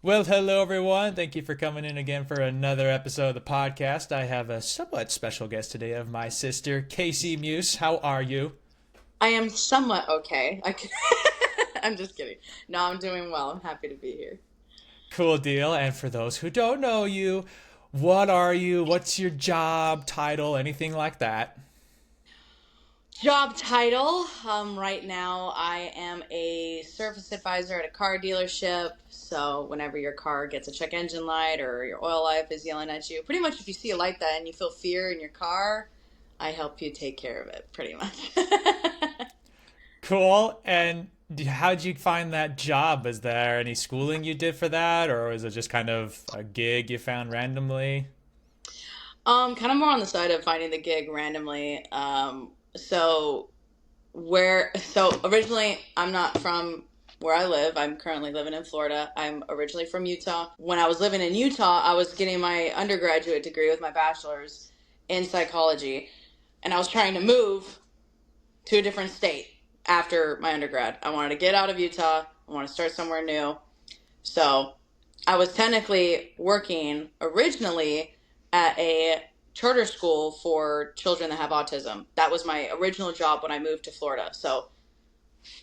Well, hello everyone. Thank you for coming in again for another episode of the podcast. I have a somewhat special guest today of my sister, Casie Muse. How are you? I am somewhat okay. I'm just kidding. No, I'm doing well. I'm happy to be here. Cool deal. And for those who don't know you, what are you? What's your job, title, anything like that? Job title. Right now I am a service advisor at a car dealership. So whenever your car gets a check engine light or your oil light is yelling at you, pretty much if you see a light that and you feel fear in your car, I help you take care of it, pretty much. Cool. And how'd you find that job? Is there any schooling you did for that, or is it just kind of a gig you found randomly? Kind of more on the side of finding the gig randomly. So originally I'm not from where I live. I'm currently living in Florida. I'm originally from Utah. When I was living in Utah, I was getting my undergraduate degree with my bachelor's in psychology, and I was trying to move to a different state after my undergrad. I wanted to get out of Utah. I want to start somewhere new. So I was technically working originally at a charter school for children that have autism. That was my original job when I moved to Florida. So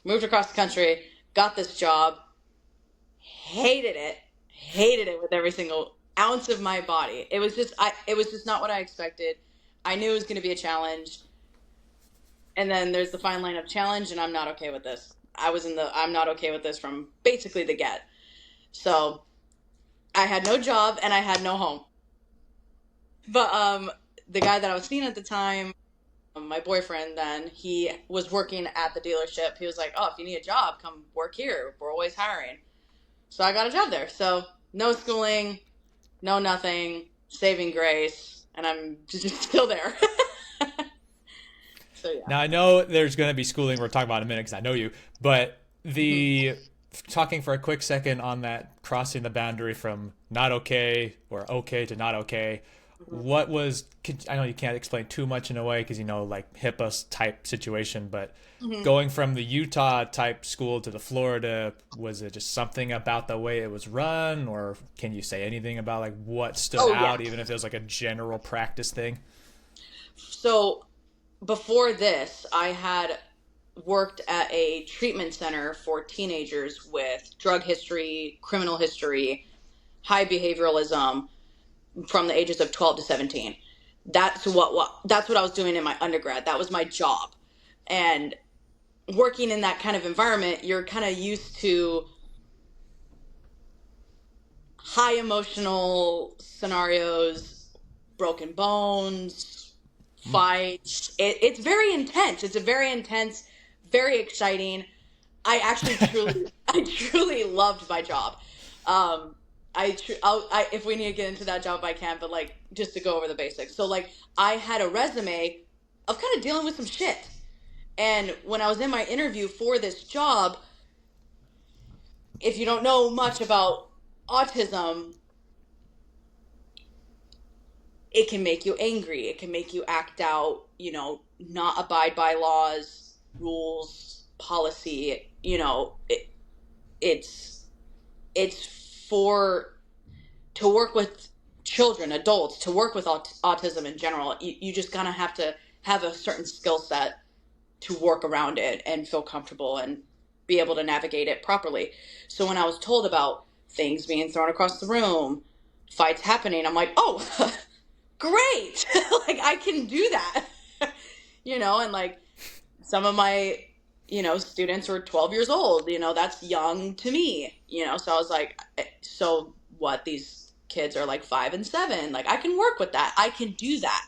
moved across the country, got this job, hated it with every single ounce of my body. It was just not what I expected. I knew it was going to be a challenge. And then there's the fine line of challenge, and I'm not okay with this. I'm not okay with this from basically the get. So I had no job and I had no home. But the guy that I was seeing at the time, my boyfriend then, he was working at the dealership. He was like, "Oh, if you need a job, come work here. We're always hiring." So I got a job there. So no schooling, no nothing, saving grace, and I'm just still there. So yeah. Now I know there's going to be schooling we're talking about in a minute because I know you, but Mhm. the talking for a quick second on that crossing the boundary from not okay or okay to not okay. Mhm. What was I know you can't explain too much in a way because like HIPAA type situation, but Mhm. going from the Utah type school to the Florida, was it just something about the way it was run, or can you say anything about like what stood Oh yeah. out, even if it was like a general practice thing? So before this, I had worked at a treatment center for teenagers with drug history, criminal history, high behavioralism from the ages of 12 to 17. That's what I was doing in my undergrad. That was my job. And working in that kind of environment, you're kind of used to high emotional scenarios, broken bones, fights. It's very intense. It's a very intense, very exciting. I truly loved my job. Um, if we need to get into that job, I can. But like, just to go over the basics. So like, I had a resume of kind of dealing with some shit. And when I was in my interview for this job, if you don't know much about autism, it can make you angry. It can make you act out, not abide by laws, rules, policy. It's it's for to work with children, adults, to work with autism in general. You just kind of have to have a certain skill set to work around it and feel comfortable and be able to navigate it properly. So when I was told about things being thrown across the room, fights happening, I'm like, oh, great. Like I can do that. And like some of my, students were 12 years old, that's young to me, so I was like, so what, these kids are like 5 and 7, like I can work with that. I can do that.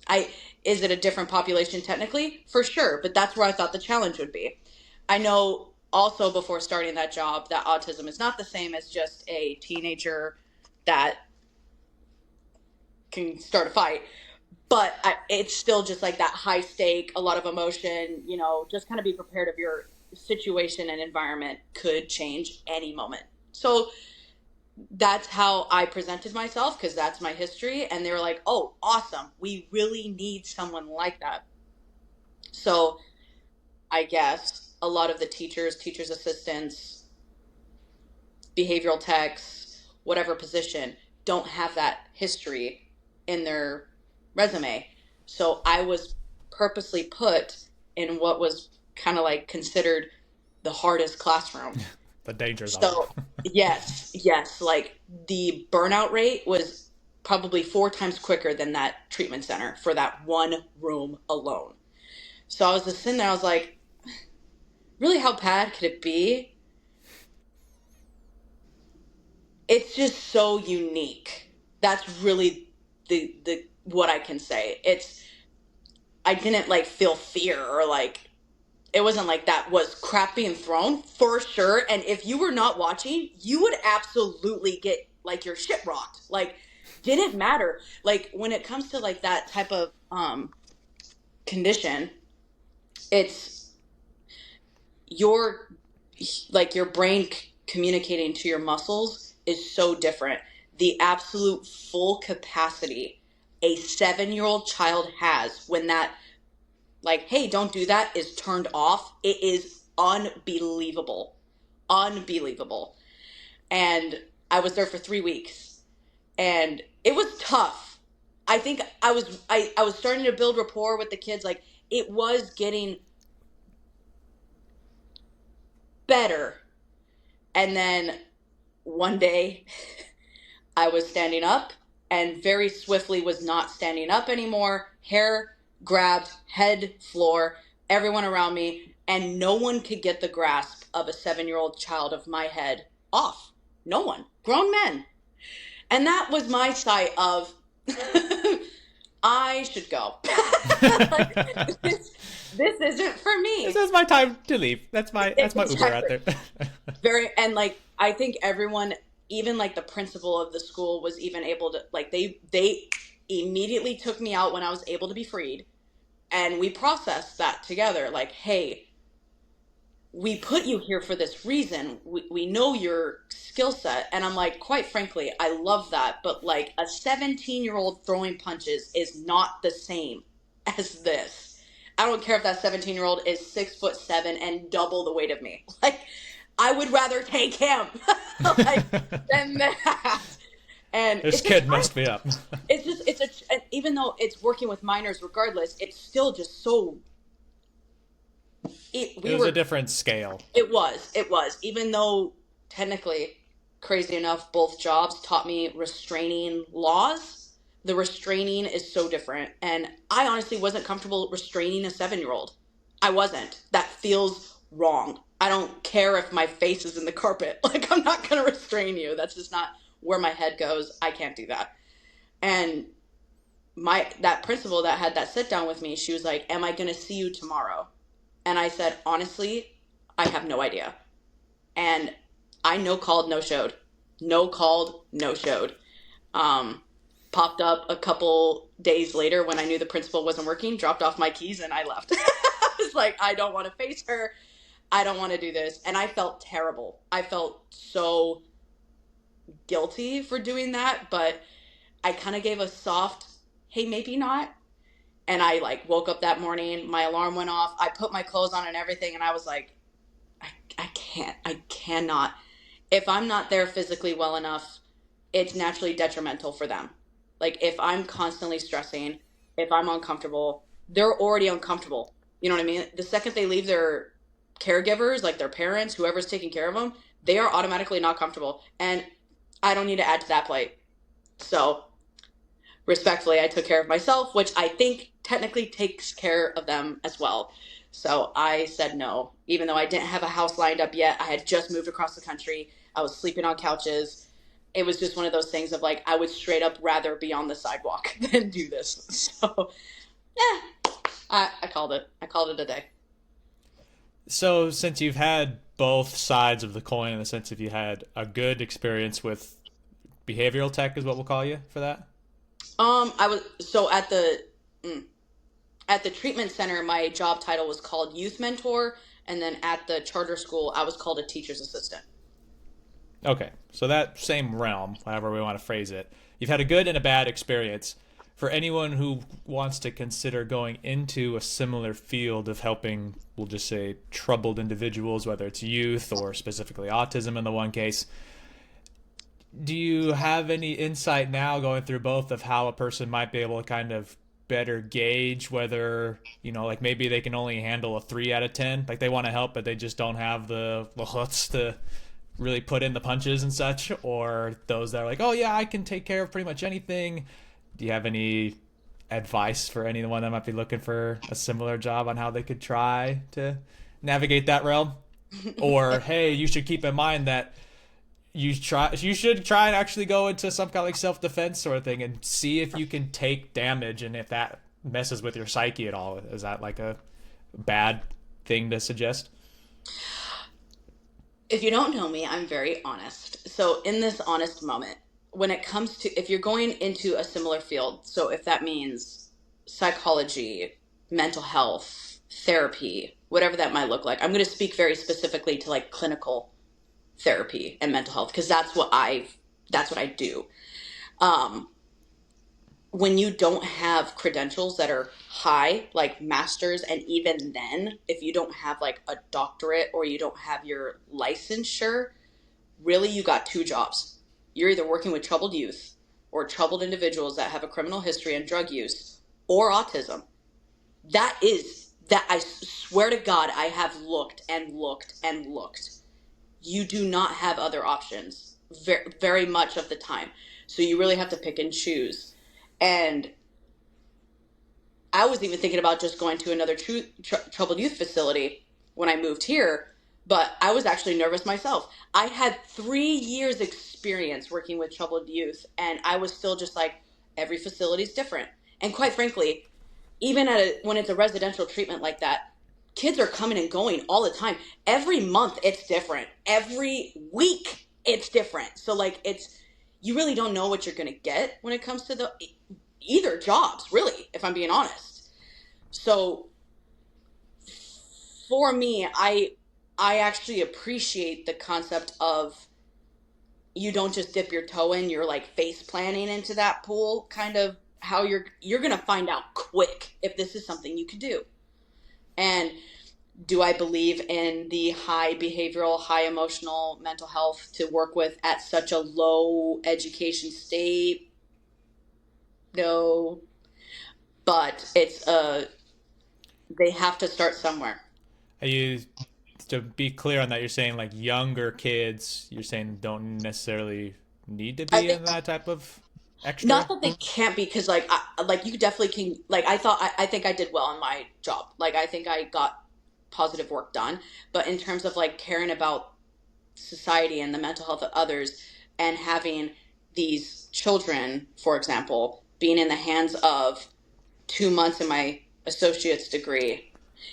I Is it a different population technically? For sure, but that's where I thought the challenge would be. I know also before starting that job that autism is not the same as just a teenager that can start a fight, but it's still just like that high stake, a lot of emotion, just kind of be prepared of your situation and environment could change any moment. So that's how I presented myself because that's my history. And they were like, oh, awesome. We really need someone like that. So I guess a lot of the teachers, assistants, behavioral techs, whatever position, don't have that history in their resume. So I was purposely put in what was kind of like considered the hardest classroom. The danger zone. So yes, like the burnout rate was probably 4 times quicker than that treatment center for that one room alone. So I was just sitting there, I was like, really, how bad could it be? It's just so unique. That's really the what I can say. I didn't like feel fear or like it wasn't like that was crap being thrown for sure. And if you were not watching, you would absolutely get like your shit rocked. Like, didn't matter. Like when it comes to like that type of condition, it's your brain communicating to your muscles is so different. The absolute full capacity a 7-year-old child has when that, like, hey, don't do that, is turned off, it is unbelievable. Unbelievable. And I was there for 3 weeks and it was tough. I think I was starting to build rapport with the kids. Like, it was getting better. And then one day I was standing up and very swiftly was not standing up anymore. Hair grabbed, head, floor, everyone around me, and no one could get the grasp of a 7-year-old child of my head off. No one. Grown men. And that was my sight of I should go. Like, this isn't for me. This is my time to leave. That's my Uber out there. And like I think everyone, even like the principal of the school, was even able to, like, they immediately took me out when I was able to be freed, and we processed that together. Like, hey, we put you here for this reason. We know your skill set. And I'm like, quite frankly, I love that. But like a 17-year-old throwing punches is not the same as this. I don't care if that 17-year-old is 6'7" and double the weight of me. Like, I would rather take him like than that. And this kid messed me up. Even though it's working with minors regardless, it's still just so. It was a different scale. It was. Even though technically, crazy enough, both jobs taught me restraining laws. The restraining is so different. And I honestly wasn't comfortable restraining a 7-year-old. I wasn't. That feels wrong. I don't care if my face is in the carpet. Like, I'm not going to restrain you. That's just not where my head goes. I can't do that. And that principal that had that sit down with me, she was like, am I going to see you tomorrow? And I said, honestly, I have no idea. And I no called, no showed. Popped up a couple days later when I knew the principal wasn't working, dropped off my keys, and I left. I was like, I don't want to face her. I don't want to do this. And I felt terrible. I felt so guilty for doing that, but I kind of gave a soft, hey, maybe not. And I like woke up that morning, my alarm went off, I put my clothes on and everything, and I was like, I cannot. If I'm not there physically well enough, it's naturally detrimental for them. Like, if I'm constantly stressing, if I'm uncomfortable, they're already uncomfortable. You know what I mean? The second they leave their caregivers, like their parents, whoever's taking care of them, they are automatically not comfortable. And I don't need to add to that plate. So respectfully, I took care of myself, which I think technically takes care of them as well. So I said no, even though I didn't have a house lined up yet. I had just moved across the country. I was sleeping on couches. It was just one of those things of like, I would straight up rather be on the sidewalk than do this. So I called it. I called it a day. So since you've had both sides of the coin, in the sense if you had a good experience with behavioral tech is what we'll call you for that? I was, so at the treatment center, my job title was called youth mentor. And then at the charter school, I was called a teacher's assistant. Okay. So that same realm, however we want to phrase it, you've had a good and a bad experience. For anyone who wants to consider going into a similar field of helping, we'll just say, troubled individuals, whether it's youth or specifically autism in the one case, Do you have any insight now going through both of how a person might be able to kind of better gauge whether, like maybe they can only handle a 3 out of 10, like they want to help but they just don't have the hooks to really put in the punches and such, or those that are like, oh yeah, I can take care of pretty much anything? Do you have any advice for anyone that might be looking for a similar job on how they could try to navigate that realm? Or hey, you should keep in mind that you should try and actually go into some kind of like self-defense sort of thing and see if you can take damage, and if that messes with your psyche at all. Is that like a bad thing to suggest? If you don't know me, I'm very honest. So, in this honest moment, when it comes to if you're going into a similar field, so if that means psychology, mental health, therapy, whatever that might look like, I'm going to speak very specifically to like clinical therapy and mental health because that's what I do. Um, when you don't have credentials that are high, like masters, and even then, if you don't have like a doctorate or you don't have your licensure, really you got two jobs. You're either working with troubled youth or troubled individuals that have a criminal history and drug use or autism. That I swear to God, I have looked and looked and looked. You do not have other options very, very much of the time. So you really have to pick and choose. And I was even thinking about just going to another troubled youth facility when I moved here, but I was actually nervous myself. I had 3 years experience working with troubled youth, and I was still just like, every facility is different. And quite frankly, even when it's a residential treatment like that, kids are coming and going all the time. Every month it's different. Every week it's different. So like you really don't know what you're going to get when it comes to the either jobs, really, if I'm being honest. So for me, I actually appreciate the concept of you don't just dip your toe in, you're like face planting into that pool, kind of how you're going to find out quick if this is something you can do. And do I believe in the high behavioral, high emotional mental health to work with at such a low education state? No, but they have to start somewhere. Are you, to be clear on that, you're saying like younger kids, you're saying don't necessarily need to I be think in that type of not extra? that they can't be, because like you definitely can. Like I think I did well in my job. Like I think I got positive work done. But in terms of like caring about society and the mental health of others, and having these children, for example, being in the hands of 2 months in my associate's degree,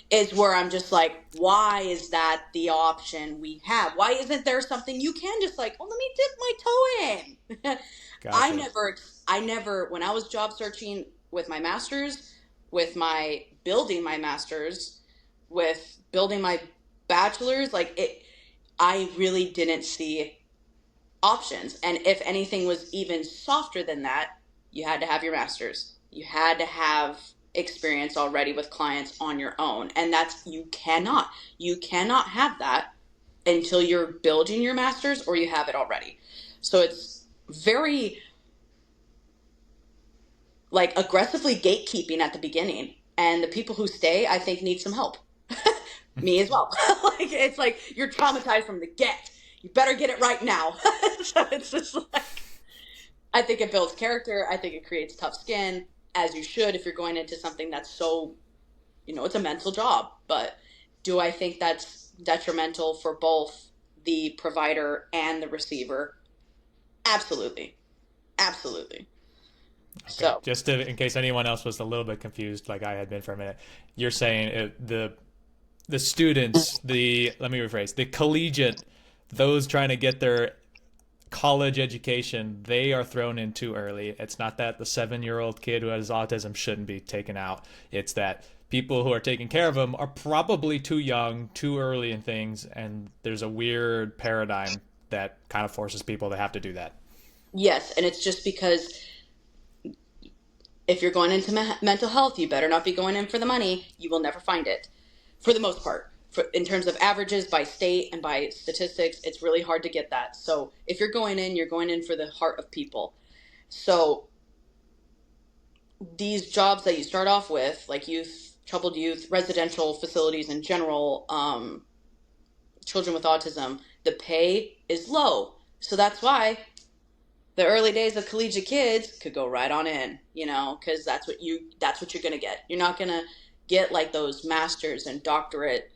is where I'm just like, why is that the option we have? Why isn't there something you can just like, oh, let me dip my toe in? Gotcha. I never, when I was job searching with my master's, with my building my master's, with building my bachelor's, I really didn't see options. And if anything was even softer than that, you had to have your master's. You had to have experience already with clients on your own. And you cannot have that until you're building your master's or you have it already. So it's very like aggressively gatekeeping at the beginning. And the people who stay, I think, need some help. Me as well. Like it's like you're traumatized from the get. You better get it right now. So it's just like I think it builds character. I think it creates tough skin, as you should if you're going into something that's so, it's a mental job. But do I think that's detrimental for both the provider and the receiver? Absolutely. Absolutely. Okay, So, just to, in case anyone else was a little bit confused, like I had been for a minute, you're saying the students, let me rephrase, the collegiate, those trying to get their college education, they are thrown in too early. It's not that the 7-year-old kid who has autism shouldn't be taken out. It's that people who are taking care of them are probably too young, too early in things, and there's a weird paradigm that kind of forces people to have to do that. yes. And it's just because if you're going into mental health, you better not be going in for the money. You will never find it for the most part. in terms of averages by state and by statistics, it's really hard to get that. So if you're going in, you're going in for the heart of people. So these jobs that you start off with, like youth, troubled youth, residential facilities in general, children with autism, the pay is low. So that's why the early days of collegiate kids could go right on in, because that's what you're going to get. You're not going to get like those masters and doctorate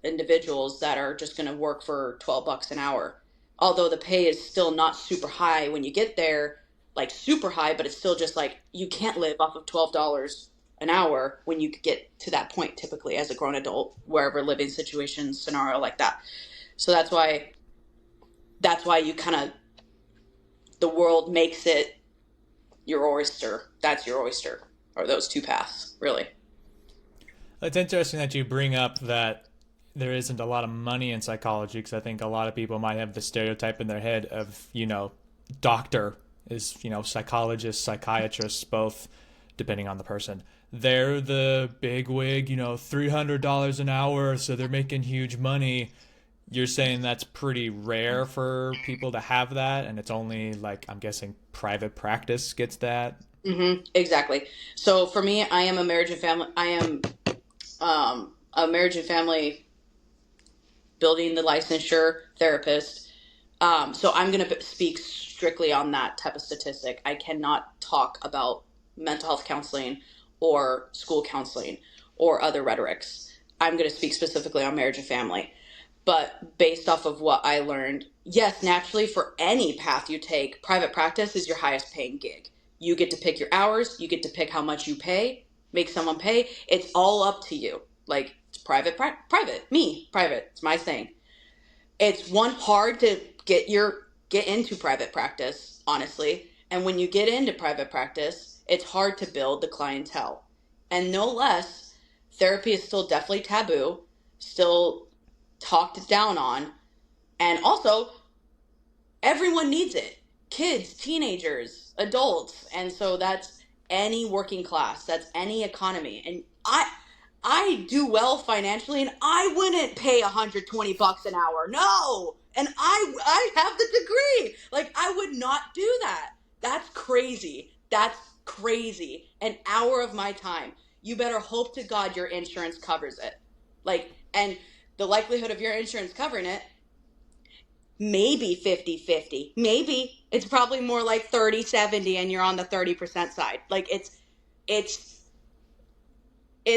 individuals that are just going to work for $12 an hour. Although the pay is still not super high when you get there, like super high, but it's still just like you can't live off of $12 an hour when you get to that point typically as a grown adult, wherever living situation scenario like that. So that's why you kind of, the world makes it your oyster. That's your oyster, or those two paths, really. It's interesting that you bring up that there isn't a lot of money in psychology, because I think a lot of people might have the stereotype in their head of, doctor is, psychologists, psychiatrists, both, depending on the person. They're the big wig, $300 an hour, so they're making huge money. You're saying that's pretty rare for people to have that, and it's only like, I'm guessing, private practice gets that. Mm-hmm, exactly. So for me, I am a marriage and family. I am a marriage and family building the licensure therapist. So I'm going to speak strictly on that type of statistic. I cannot talk about mental health counseling or school counseling or other rhetorics. I'm going to speak specifically on marriage and family. But based off of what I learned, yes, naturally, for any path you take, private practice is your highest paying gig. You get to pick your hours. You get to pick how much you pay, make someone pay. It's all up to you. Like, it's private. It's my thing. It's hard to get into private practice, honestly. And when you get into private practice, it's hard to build the clientele. And no less, therapy is still definitely taboo, still talked down on, and also everyone needs it. Kids, teenagers, adults. And so that's any working class, that's any economy. And I do well financially, and I wouldn't pay $120 an hour. No. And I have the degree. Like, I would not do that. That's crazy. An hour of my time. You better hope to God your insurance covers it. Like, and the likelihood of your insurance covering it, maybe 50-50. Maybe. It's probably more like 30-70 and you're on the 30% side. Like, it's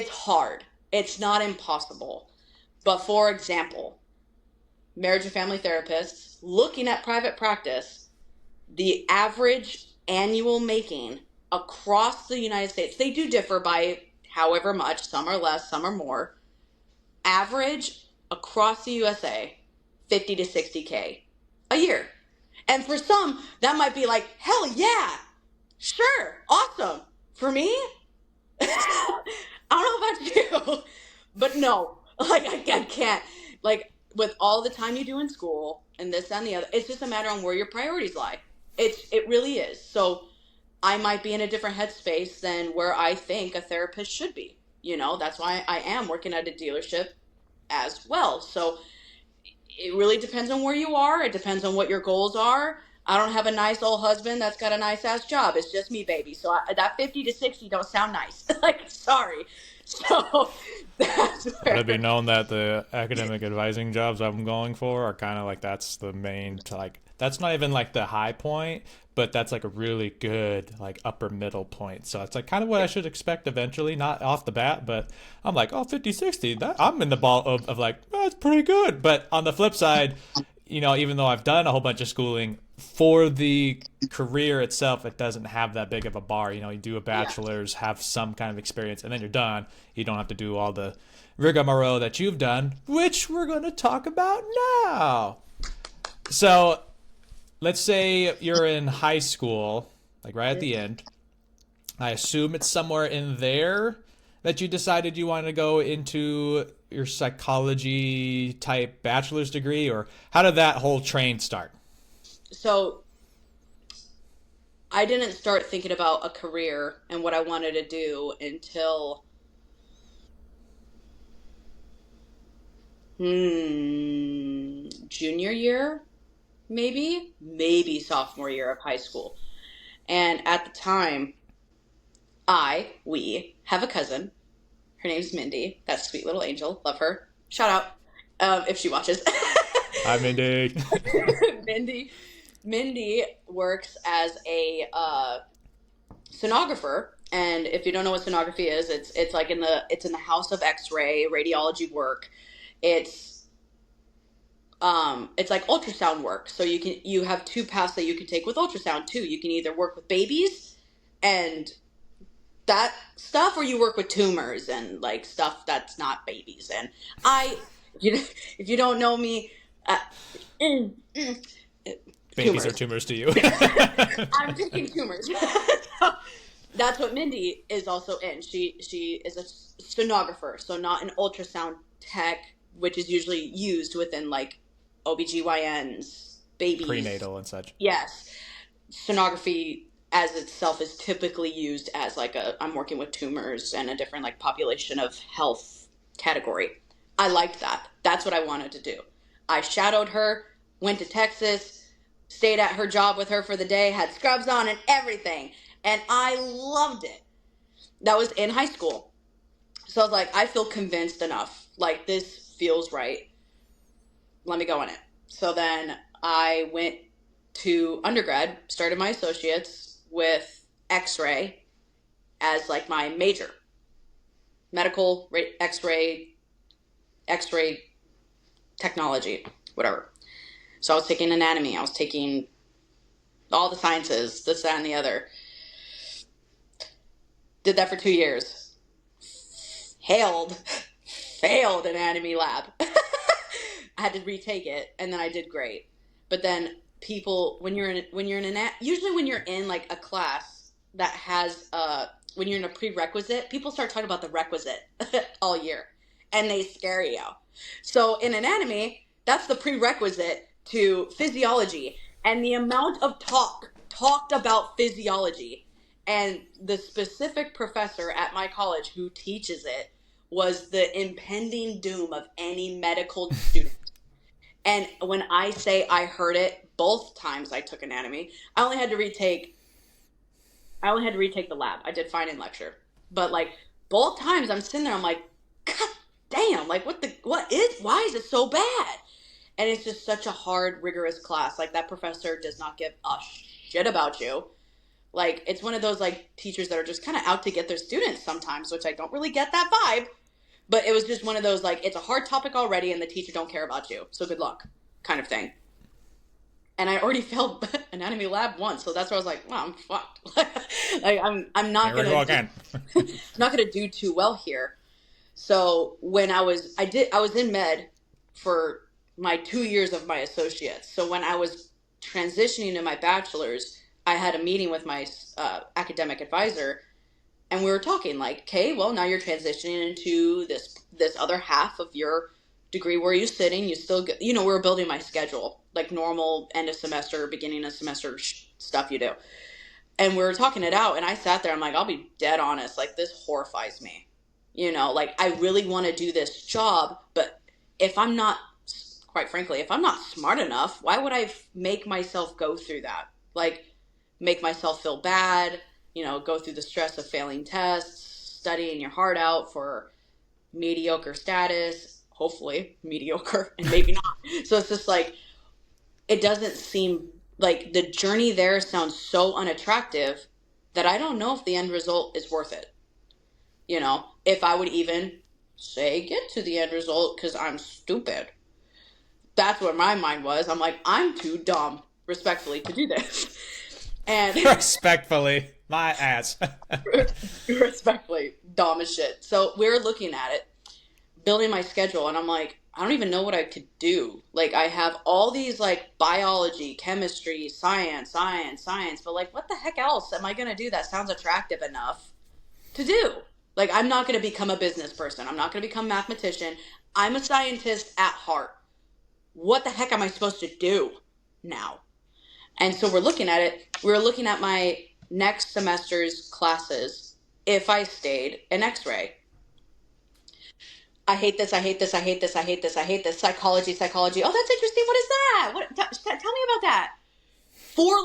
hard. It's not impossible. But for example, marriage and family therapists, looking at private practice, the average annual making across the United States, they do differ by however much, some are less, some are more. Average across the USA, 50 to 60K a year. And for some, that might be like, hell yeah, sure, awesome. For me, I don't know about you, but no, like I can't. Like, with all the time you do in school and this and the other, it's just a matter on where your priorities lie. It really is. So I might be in a different headspace than where I think a therapist should be. That's why I am working at a dealership as well. So it really depends on where you are. It depends on what your goals are. I don't have a nice old husband that's got a nice ass job. It's just me, baby. So that 50 to 60 don't sound nice. Like, sorry. So that's where. Let it be known that the academic advising jobs I'm going for are kind of like, that's the main, like, that's not even like the high point, but that's like a really good like upper middle point. So it's like kind of what I should expect eventually, not off the bat, but I'm like, oh, 50-60, that I'm in the ball of like, that's pretty good. But on the flip side, even though I've done a whole bunch of schooling, for the career itself, it doesn't have that big of a bar. You do a bachelor's, have some kind of experience, and then you're done. You don't have to do all the rigmarole that you've done, which we're going to talk about now. So let's say you're in high school, like right at the end. I assume it's somewhere in there that you decided you wanted to go into your psychology type bachelor's degree, or how did that whole train start? So I didn't start thinking about a career and what I wanted to do until Junior year, maybe sophomore year of high school. And at the time, we have a cousin. Her name's Mindy. That sweet little angel. Love her. Shout out if she watches. Hi, Mindy. Mindy. Mindy works as a sonographer, and if you don't know what sonography is, it's like in the house of X-ray radiology work. It's it's like ultrasound work. So you have two paths that you can take with ultrasound too. You can either work with babies and that stuff, or you work with tumors and like stuff that's not babies. And if you don't know me, uh, mm, mm, Babies are tumors. tumors to you. I'm taking tumors. That's what Mindy is also in. She is a sonographer, so not an ultrasound tech, which is usually used within like OBGYNs, babies. Prenatal and such. Yes. Sonography as itself is typically used as like I'm working with tumors and a different like population of health category. I liked that. That's what I wanted to do. I shadowed her, went to Texas, stayed at her job with her for the day, had scrubs on and everything. And I loved it. That was in high school. So I was like, I feel convinced enough. Like, this feels right. Let me go in it. So then I went to undergrad, started my associates with X-ray as like my major. Medical, X-ray, X-ray technology, whatever. So I was taking anatomy. I was taking all the sciences, this, that, and the other. Did that for 2 years. Failed anatomy lab. I had to retake it, and then I did great. But then people, usually when you're in like a class that has when you're in a prerequisite, people start talking about the requisite all year, and they scare you. So in anatomy, that's the prerequisite to physiology, and the amount of talked about physiology, and the specific professor at my college who teaches it was the impending doom of any medical student. And when I say I heard it both times I took anatomy, I only had to retake the lab. I did fine in lecture. But like both times I'm sitting there, I'm like, God damn, like why is it so bad? And it's just such a hard, rigorous class. Like that professor does not give a shit about you. Like it's one of those like teachers that are just kind of out to get their students sometimes, which I don't really get that vibe. But it was just one of those, like, it's a hard topic already and the teacher don't care about you. So good luck kind of thing. And I already failed anatomy lab once. So that's where I was like, well, I'm fucked. Like, I'm not Here we go again. not going to do too well here. So when I was in med for my 2 years of my associates. So when I was transitioning to my bachelor's, I had a meeting with my academic advisor. And we were talking like, okay, well, now you're transitioning into this other half of your degree. Where are you sitting? You still, we were building my schedule, like normal end of semester, beginning of semester stuff you do. And we were talking it out. And I sat there. I'm like, I'll be dead honest. Like, this horrifies me. Like I really want to do this job. But quite frankly, if I'm not smart enough, why would I make myself go through that? Like, make myself feel bad, go through the stress of failing tests, studying your heart out for mediocre status, hopefully mediocre, and maybe not. So it's just like, it doesn't seem like the journey there sounds so unattractive that I don't know if the end result is worth it. If I would even say get to the end result because I'm stupid. That's where my mind was. I'm like, I'm too dumb, respectfully, to do this. And respectfully, my ass. Respectfully, dumb as shit. So we're looking at it, building my schedule, and I'm like, I don't even know what I could do. Like, I have all these like biology, chemistry, science, but like, what the heck else am I gonna do that sounds attractive enough to do? Like, I'm not gonna become a business person. I'm not gonna become a mathematician. I'm a scientist at heart. What the heck am I supposed to do now? And so we're looking at it. We're looking at my next semester's classes if I stayed in X-ray. I hate this, I hate this, I hate this, I hate this, I hate this. Psychology, psychology. Oh, that's interesting. What is that? Tell me about that.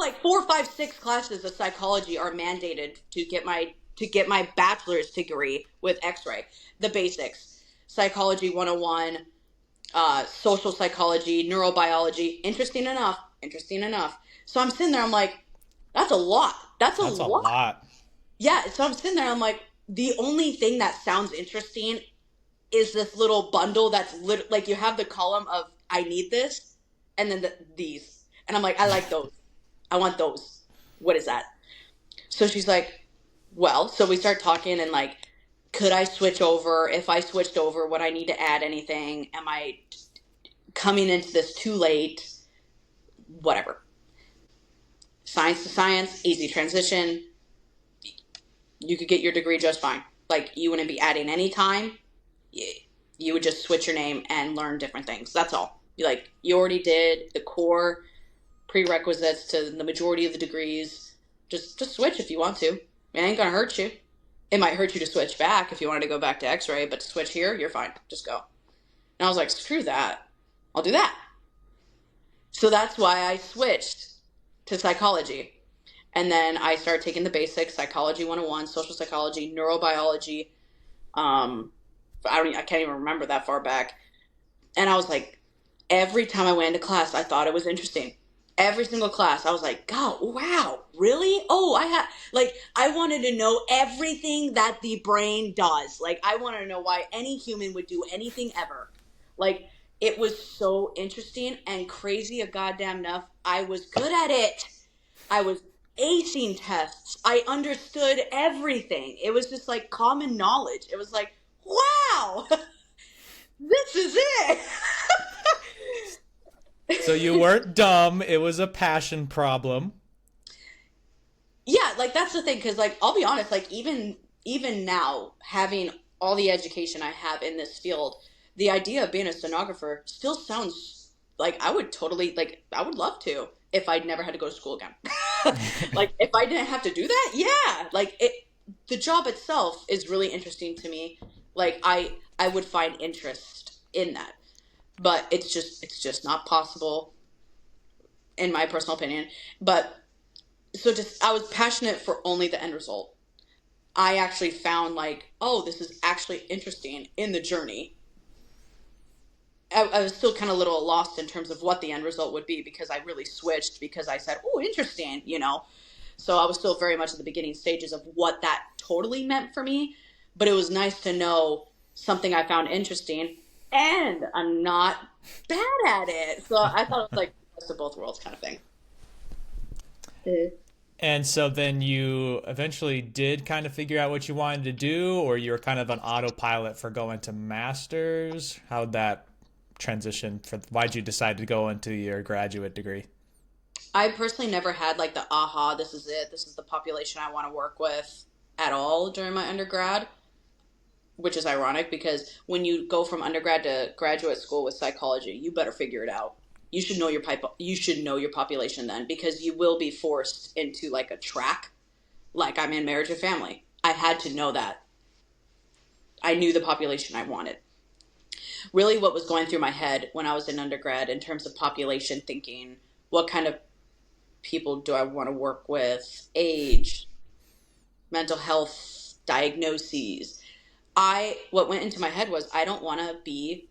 Like 4, 5, 6 classes of psychology are mandated to get my bachelor's degree with X-ray. The basics, psychology 101, social psychology, neurobiology. Interesting enough. So I'm sitting there, I'm like, that's a lot. That's a That's a lot. lot. Yeah. So I'm sitting there, I'm like, the only thing that sounds interesting is this little bundle that's like you have the column of I need this, and then these, and I'm like, I like those. I want those. What is that? So she's like, well, so we start talking and like, could I switch over? If I switched over, would I need to add anything? Am I coming into this too late? Whatever. Science to science, easy transition. You could get your degree just fine. Like, you wouldn't be adding any time. You would just switch your name and learn different things. That's all. Like, you already did the core prerequisites to the majority of the degrees. Just switch if you want to. It ain't gonna hurt you. It might hurt you to switch back if you wanted to go back to X-ray, but to switch here, you're fine. Just go. And I was like, screw that. I'll do that. So that's why I switched to psychology. And then I started taking the basics, psychology 101, social psychology, neurobiology. I can't even remember that far back. And I was like, every time I went into class, I thought it was interesting. Every single class, I was like, God, wow, really? Oh, I wanted to know everything that the brain does. Like, I wanted to know why any human would do anything ever. Like, it was so interesting and crazy, a goddamn enough. I was good at it. I was acing tests. I understood everything. It was just like common knowledge. It was like, wow, this is it. So you weren't dumb. It was a passion problem. Yeah, like that's the thing, because like I'll be honest, like even now, having all the education I have in this field, the idea of being a stenographer still sounds like I would love to if I'd never had to go to school again. Like, if I didn't have to do that, yeah. Like, the job itself is really interesting to me. Like, I would find interest in that, but it's just not possible in my personal opinion. But so just I was passionate for only the end result. I actually found like, oh, this is actually interesting in the journey. I was still kind of a little lost in terms of what the end result would be, because I really switched because I said, oh, interesting, you know. So I was still very much at the beginning stages of what that totally meant for me. But it was nice to know something I found interesting and I'm not bad at it. So I thought it was like best of both worlds kind of thing. And so then you eventually did kind of figure out what you wanted to do, or you were kind of on autopilot for going to masters? How'd that transition why'd you decide to go into your graduate degree? I personally never had like the aha, this is it, this is the population I want to work with at all during my undergrad, which is ironic because when you go from undergrad to graduate school with psychology, you better figure it out. You should know your population then, because you will be forced into like a track. Like, I'm in marriage and family. I had to know that. I knew the population I wanted. Really, what was going through my head when I was in undergrad in terms of population thinking, what kind of people do I want to work with, age, mental health diagnoses. What went into my head was I don't want to be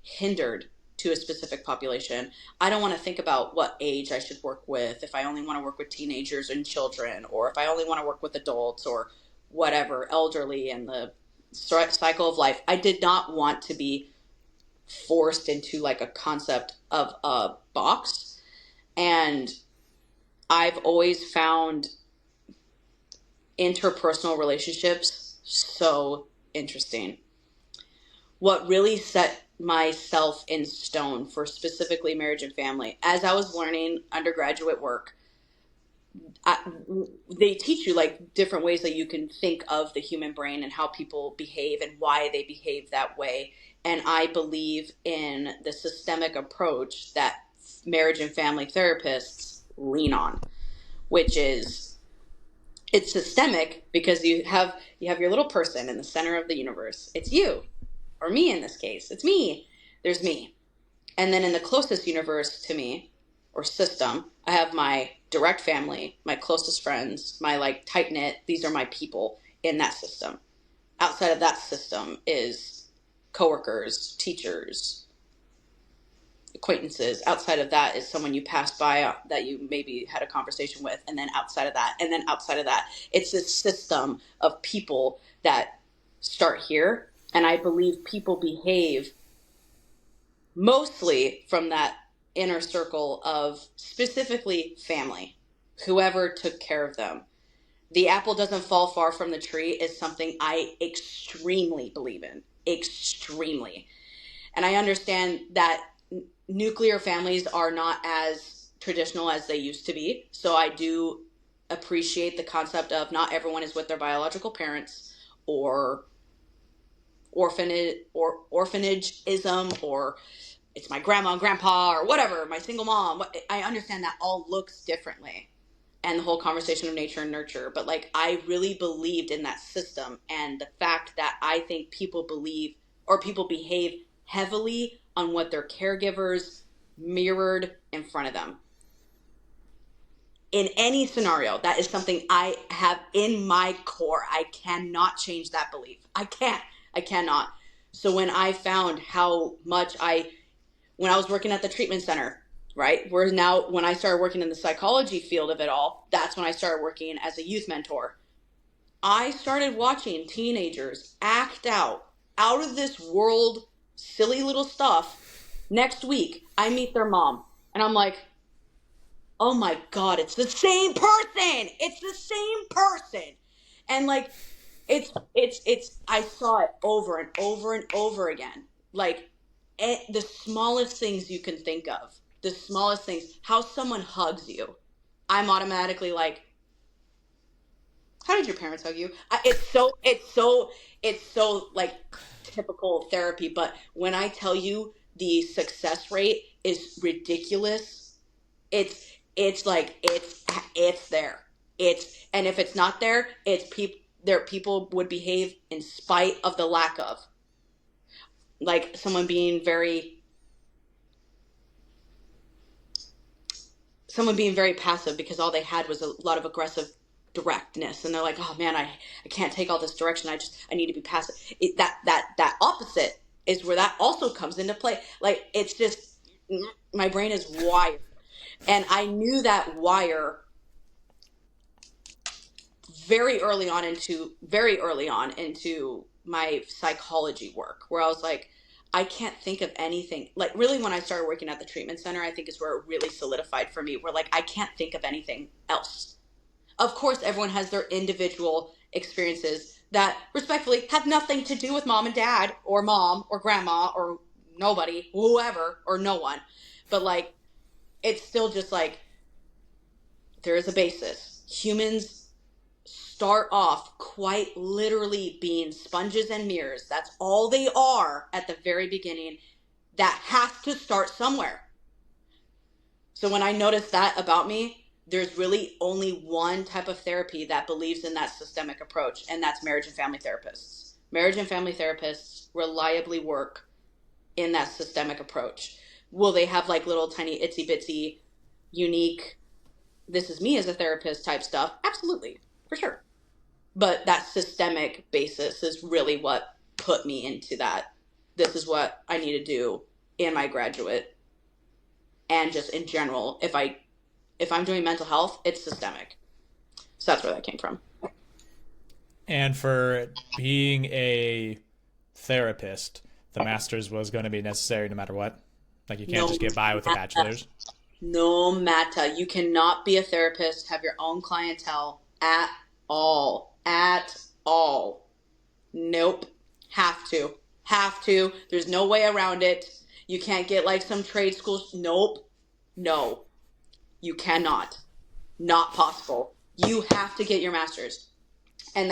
hindered to a specific population. I don't want to think about what age I should work with, if I only want to work with teenagers and children, or if I only want to work with adults or whatever, elderly, and the cycle of life. I did not want to be forced into like a concept of a box. And I've always found interpersonal relationships so interesting. What really set myself in stone for specifically marriage and family, as I was learning undergraduate work, I, they teach you like different ways that you can think of the human brain and how people behave and why they behave that way. And I believe in the systemic approach that marriage and family therapists lean on, which is It's systemic because you have your little person in the center of the universe. It's you, or me in this case. It's me. There's me. And then in the closest universe to me, or system, I have my direct family, my closest friends, my like tight knit. These are my people in that system. Outside of that system is coworkers, teachers, acquaintances. Outside of that is someone you passed by that you maybe had a conversation with, and then outside of that, and then outside of that, it's this system of people that start here. And I believe people behave mostly from that inner circle of specifically family, whoever took care of them. The apple doesn't fall far from the tree is something I extremely believe in. Extremely. And I understand that nuclear families are not as traditional as they used to be. So I do appreciate the concept of not everyone is with their biological parents, or orphanageism, or it's my grandma and grandpa, or whatever, my single mom. I understand that all looks differently, and the whole conversation of nature and nurture. But like, I really believed in that system, and the fact that I think people believe, or people behave heavily on what their caregivers mirrored in front of them. In any scenario, that is something I have in my core. I cannot change that belief. I can't. I cannot. So when I found how much when I was working at the treatment center, right? When I started working in the psychology field of it all, that's when I started working as a youth mentor. I started watching teenagers act out of this world, silly little stuff. Next week, I meet their mom, and I'm like, oh my God, it's the same person. It's the same person. And like, I saw it over and over and over again. Like, the smallest things you can think of, the smallest things, how someone hugs you. I'm automatically like, how did your parents hug you? It's so like typical therapy. But when I tell you the success rate is ridiculous, it's like it's there. And if it's not there, people would behave in spite of the lack of, like someone being very passive because all they had was a lot of aggressive directness, and they're like, oh man, I can't take all this direction. I need to be passive. That opposite is where that also comes into play. Like, it's just, my brain is wired, and I knew that wire very early on into my psychology work, where I was like, I can't think of anything. Like, really, when I started working at the treatment center, I think is where it really solidified for me, where like, I can't think of anything else. Of course, everyone has their individual experiences that respectfully have nothing to do with mom and dad, or mom or grandma, or nobody, whoever, or no one. But like, it's still just like, there is a basis. Humans start off quite literally being sponges and mirrors. That's all they are at the very beginning. That has to start somewhere. So when I noticed that about me, there's really only one type of therapy that believes in that systemic approach, and that's marriage and family therapists. Marriage and family therapists reliably work in that systemic approach. Will they have like little tiny itsy bitsy unique, this is me as a therapist type stuff? Absolutely, for sure. But that systemic basis is really what put me into that. This is what I need to do in my graduate, and just in general. If I'm doing mental health, it's systemic. So that's where that came from. And for being a therapist, the master's was going to be necessary no matter what. Like, you can't No just get by with a matter. bachelor's. No matter. You cannot be a therapist, have your own clientele at all. At all. Nope. Have to. Have to. There's no way around it. You can't get like some trade schools. Nope. No. You cannot. Not possible. You have to get your master's. And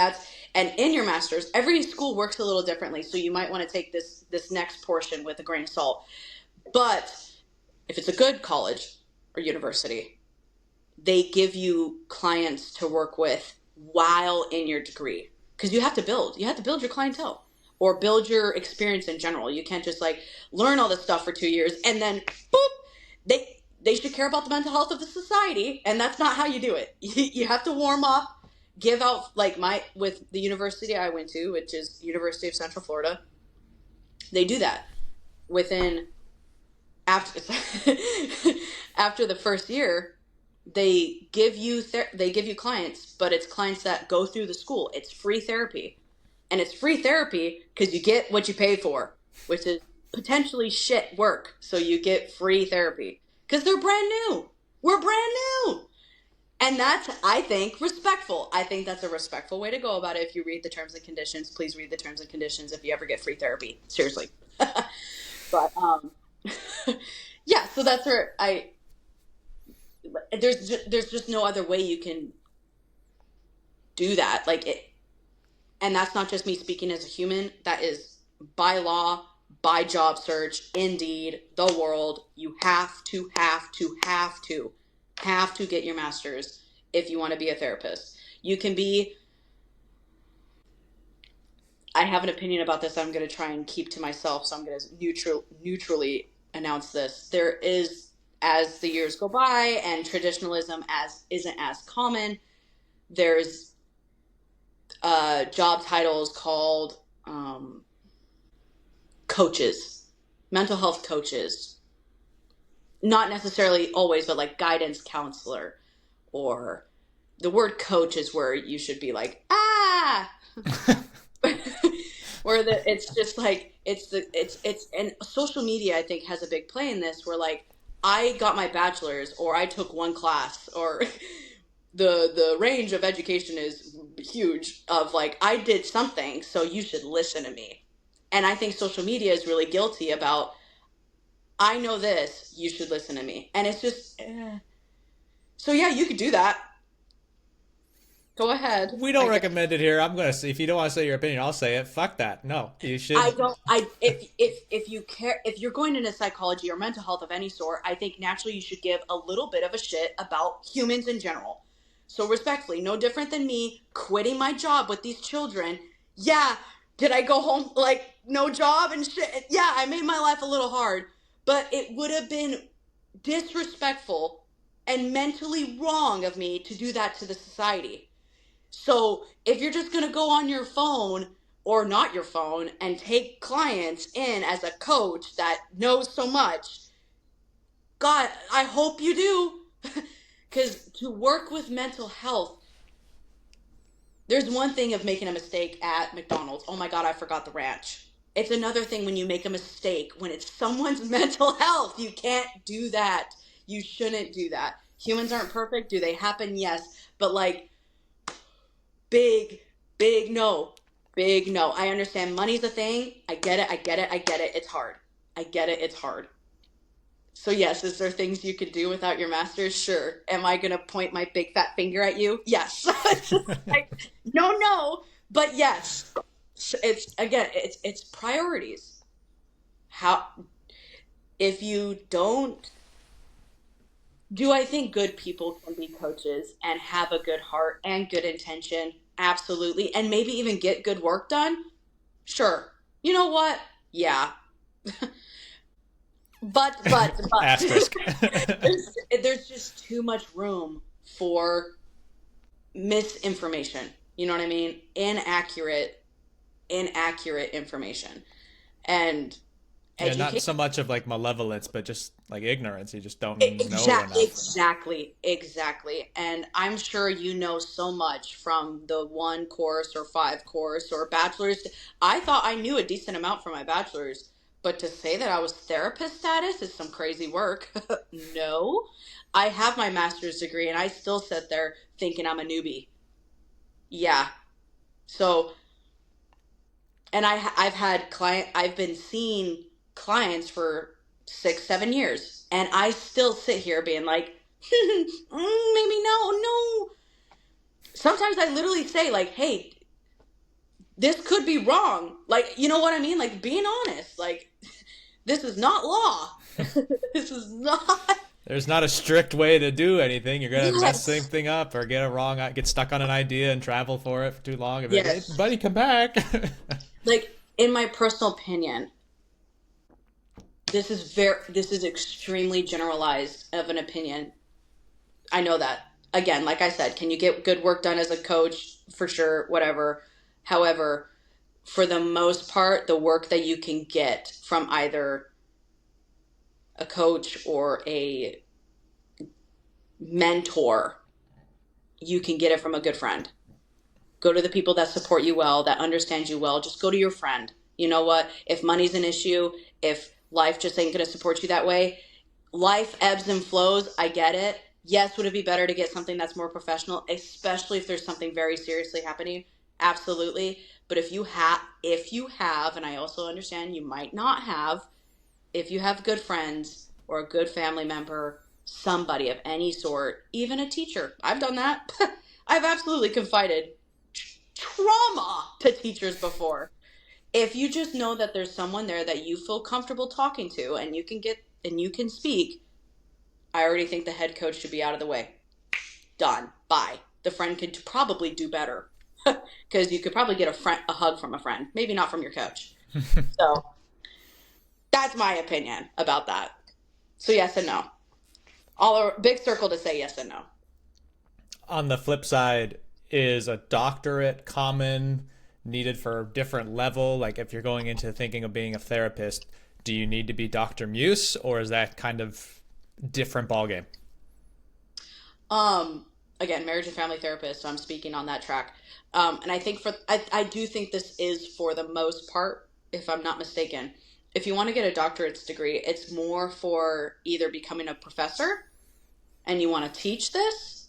in your master's, every school works a little differently. So you might want to take this next portion with a grain of salt. But if it's a good college or university, they give you clients to work with while in your degree, because you have to build your clientele or build your experience in general. You can't just like learn all this stuff for 2 years and then boop, they should care about the mental health of the society, and that's not how you do it. You have to warm up, give out, like my with the university I went to, which is University of Central Florida. They do that within after after the first year. They give you clients, but it's clients that go through the school. It's free therapy, and it's free therapy because you get what you pay for, which is potentially shit work. So you get free therapy because they're brand new. We're brand new. And that's, I think, respectful. I think that's a respectful way to go about it. If you read the terms and conditions, please read the terms and conditions if you ever get free therapy. Seriously. But yeah, so that's where there's just no other way you can do that. Like it, and that's not just me speaking as a human. That is by law, by job search, Indeed, the world. You have to get your master's if you want to be a therapist. You can be, I have an opinion about this I'm going to try and keep to myself, so I'm going to neutrally announce this. There is, as the years go by and traditionalism isn't as common, there's job titles called coaches, mental health coaches. Not necessarily always, but like guidance counselor, or the word coach is where you should be like, where it's just like, it's and social media I think has a big play in this, where like I got my bachelor's or I took one class, or the range of education is huge, of like I did something, so you should listen to me. And I think social media is really guilty about, I know this, you should listen to me. And it's just, so yeah, you could do that. Go ahead. We don't recommend it here. I'm gonna say, if you don't want to say your opinion, I'll say it. Fuck that. No, you should. If you care, if you're going into psychology or mental health of any sort, I think naturally you should give a little bit of a shit about humans in general. So respectfully, no different than me quitting my job with these children. Yeah, did I go home like no job and shit? Yeah, I made my life a little hard, but it would have been disrespectful and mentally wrong of me to do that to the society. So if you're just going to go on your phone or not your phone and take clients in as a coach that knows so much, God, I hope you do. Because to work with mental health, there's one thing of making a mistake at McDonald's. Oh my God, I forgot the ranch. It's another thing when you make a mistake when it's someone's mental health. You can't do that. You shouldn't do that. Humans aren't perfect. Do they happen? Yes. But like, big no. Big no. I understand money's a thing. I get it. It's hard. I get it. It's hard. So yes, is there things you could do without your master's? Sure. Am I going to point my big fat finger at you? Yes. Like, no, but yes. It's priorities. How, if you don't, do I think good people can be coaches and have a good heart and good intention? Absolutely. And maybe even get good work done? Sure. You know what? Yeah. But Asterisk. there's just too much room for misinformation. You know what I mean? Inaccurate information. And yeah, not so much of like malevolence, but just like ignorance. You just don't know enough. Exactly. And I'm sure you know so much from the 1 course or 5 course or bachelor's. I thought I knew a decent amount from my bachelor's, but to say that I was therapist status is some crazy work. No, I have my master's degree and I still sit there thinking I'm a newbie. Yeah. So, and I've been seeing clients for 6-7 years, and I still sit here being like, maybe no. Sometimes I literally say like, hey, this could be wrong. Like, you know what I mean? Like, being honest, like, this is not law. This is not. There's not a strict way to do anything. You're gonna mess Yes. something up or get it wrong, get stuck on an idea and travel for it for too long. And be like, hey, Yes. buddy, come back. Like, in my personal opinion, this is extremely generalized of an opinion. I know that. Again, like I said, can you get good work done as a coach? For sure, whatever. However, for the most part, the work that you can get from either a coach or a mentor, you can get it from a good friend. Go to the people that support you well, that understand you well. Just go to your friend. You know what? If money's an issue, if life just ain't going to support you that way, life ebbs and flows. I get it. Yes, would it be better to get something that's more professional, especially if there's something very seriously happening? Absolutely. But if you have, and I also understand you might not have, if you have good friends or a good family member, somebody of any sort, even a teacher, I've done that. I've absolutely confided trauma to teachers before. If you just know that there's someone there that you feel comfortable talking to and you can speak, I already think the head coach should be out of the way. Done. Bye. The friend could probably do better because you could probably get a hug from a friend, maybe not from your coach. So that's my opinion about that. So yes and no. All a big circle to say yes and no. On the flip side, is a doctorate common, needed for a different level? Like if you're going into thinking of being a therapist, do you need to be Dr. Muse, or is that kind of different ballgame? Um, Again, marriage and family therapist, so I'm speaking on that track. And I think I do think this is for the most part, if I'm not mistaken. If you want to get a doctorate's degree, it's more for either becoming a professor and you want to teach this,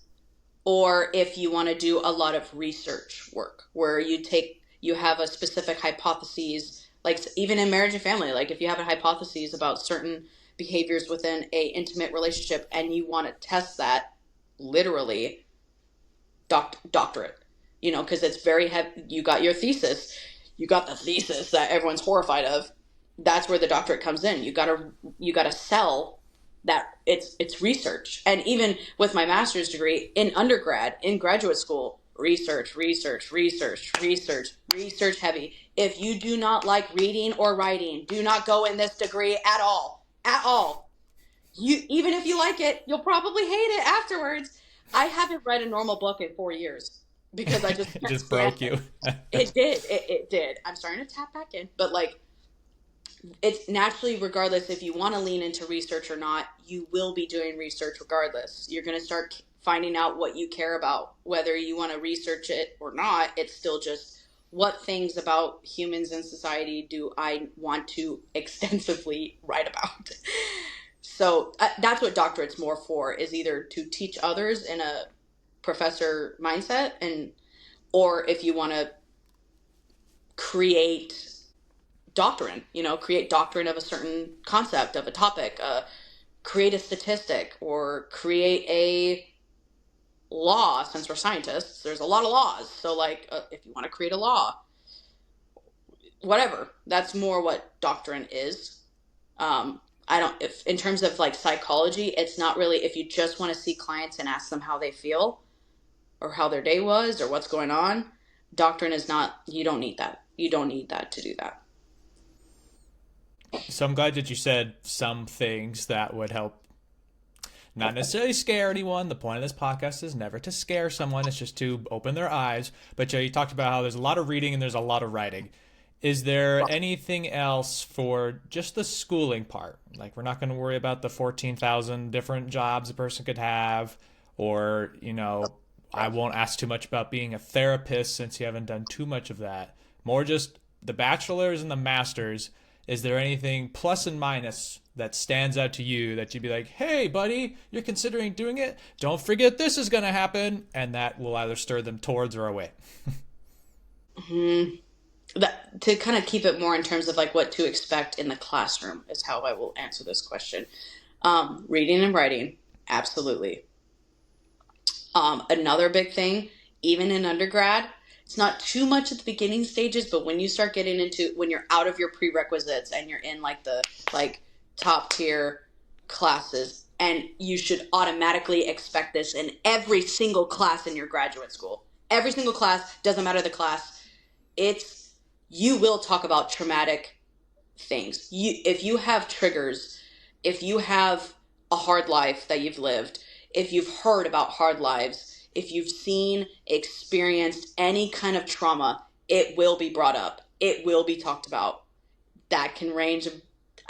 or if you want to do a lot of research work where you have a specific hypotheses, like even in marriage and family, like if you have a hypothesis about certain behaviors within a intimate relationship and you want to test that, literally doctorate, because it's very heavy. You got the thesis that everyone's horrified of. That's where the doctorate comes in. You gotta sell that it's research. And even with my master's degree in undergrad, in graduate school, research, research, research, research, research heavy. If you do not like reading or writing, do not go in this degree at all. At all. You Even if you like it, you'll probably hate it afterwards. I haven't read a normal book in 4 years because I just It can't just stand broke it. you. It did. It did. I'm starting to tap back in, but like it's naturally, regardless if you want to lean into research or not, you will be doing research regardless. You're going to start finding out what you care about, whether you want to research it or not. It's still just what things about humans and society do I want to extensively write about. So that's what doctorate's more for, is either to teach others in a professor mindset, and or if you want to create create doctrine of a certain concept of a topic, create a statistic, or create a law. Since we're scientists, there's a lot of laws. So like if you want to create a law, whatever, that's more what doctrine is. I don't, if in terms of like psychology, it's not really, if you just want to see clients and ask them how they feel or how their day was or what's going on. Doctrine is not, you don't need that. You don't need that to do that. So I'm glad that you said some things that would help, not necessarily scare anyone. The point of this podcast is never to scare someone. It's just to open their eyes. But you talked about how there's a lot of reading and there's a lot of writing. Is there anything else for just the schooling part? Like, we're not going to worry about the 14,000 different jobs a person could have, or, I won't ask too much about being a therapist since you haven't done too much of that. More just the bachelors and the masters. Is there anything plus and minus that stands out to you that you'd be like, hey, buddy, you're considering doing it? Don't forget this is going to happen. And that will either stir them towards or away. To kind of keep it more in terms of like what to expect in the classroom is how I will answer this question. Reading and writing, absolutely. Another big thing, even in undergrad, it's not too much at the beginning stages, but when you start getting into, when you're out of your prerequisites and you're in like the top tier classes, and you should automatically expect this in every single class in your graduate school. Every single class, doesn't matter the class, you will talk about traumatic things. If you have triggers, if you have a hard life that you've lived, if you've heard about hard lives, if you've seen, experienced any kind of trauma, it will be brought up. It will be talked about. That can range.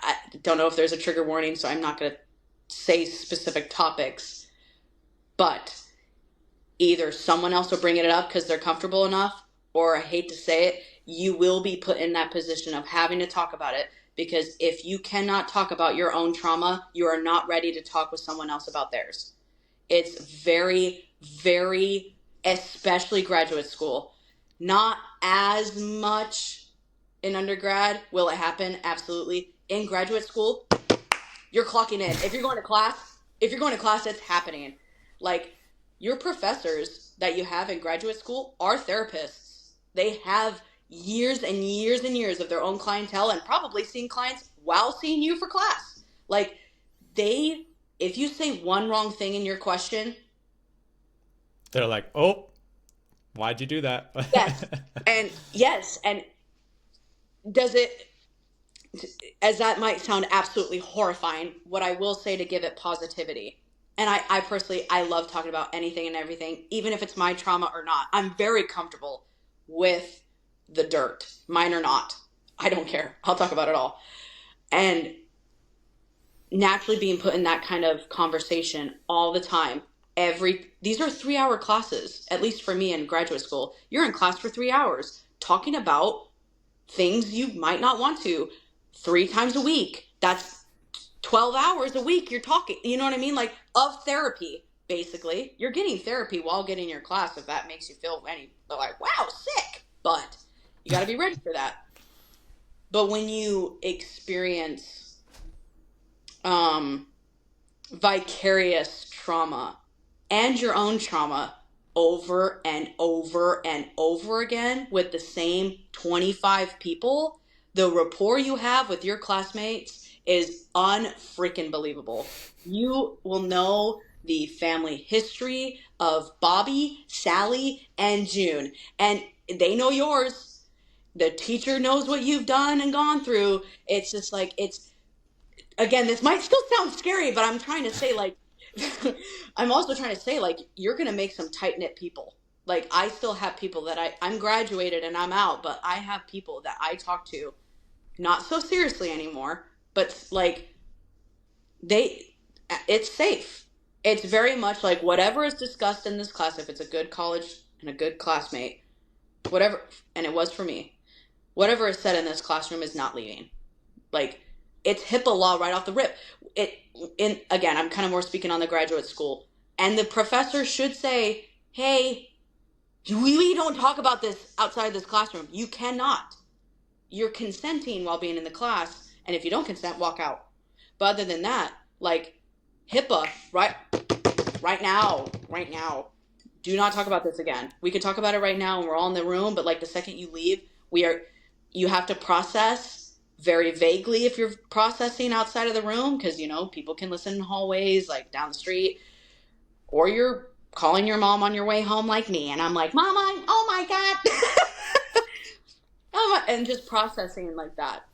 I don't know if there's a trigger warning, so I'm not going to say specific topics, but either someone else will bring it up because they're comfortable enough, or I hate to say it, you will be put in that position of having to talk about it, because if you cannot talk about your own trauma, you are not ready to talk with someone else about theirs. It's very, very, especially graduate school, not as much in undergrad. Will it happen? Absolutely. In graduate school, you're clocking in. If you're going to class, it's happening. Like, your professors that you have in graduate school are therapists. They have years and years and years of their own clientele, and probably seeing clients while seeing you for class. Like, if you say one wrong thing in your question, they're like, oh, why'd you do that? yes. And does it, as that might sound absolutely horrifying, what I will say to give it positivity, and I personally, I love talking about anything and everything, even if it's my trauma or not. I'm very comfortable with the dirt, mine or not. I don't care. I'll talk about it all. And naturally being put in that kind of conversation all the time, these are 3-hour classes, at least for me in graduate school. You're in class for 3 hours talking about things you might not want to 3 times a week. That's 12 hours a week you're talking, you know what I mean? Like, of therapy, basically. You're getting therapy while getting your class, if that makes you feel like, wow, sick. But you got to be ready for that. But when you experience vicarious trauma and your own trauma over and over and over again with the same 25 people, the rapport you have with your classmates is unfreaking believable. You will know the family history of Bobby, Sally, and June, and they know yours. The teacher knows what you've done and gone through. It's just like, again, this might still sound scary, but I'm trying to say, like, I'm also trying to say, like, you're going to make some tight-knit people. Like, I still have people that I'm graduated and I'm out, but I have people that I talk to, not so seriously anymore, but like, it's safe. It's very much like whatever is discussed in this class, if it's a good college and a good classmate, whatever, and it was for me, whatever is said in this classroom is not leaving. Like, it's HIPAA law right off the rip. Again, I'm kind of more speaking on the graduate school, and the professor should say, hey, we don't talk about this outside this classroom. You cannot. You're consenting while being in the class, and if you don't consent, walk out. But other than that, like, HIPAA, right now, do not talk about this again. We can talk about it right now and we're all in the room, but like, the second you leave, you have to process very vaguely if you're processing outside of the room, because, you know, people can listen in hallways, like down the street, or you're calling your mom on your way home like me, and I'm like, Mama, oh my God. And just processing like that,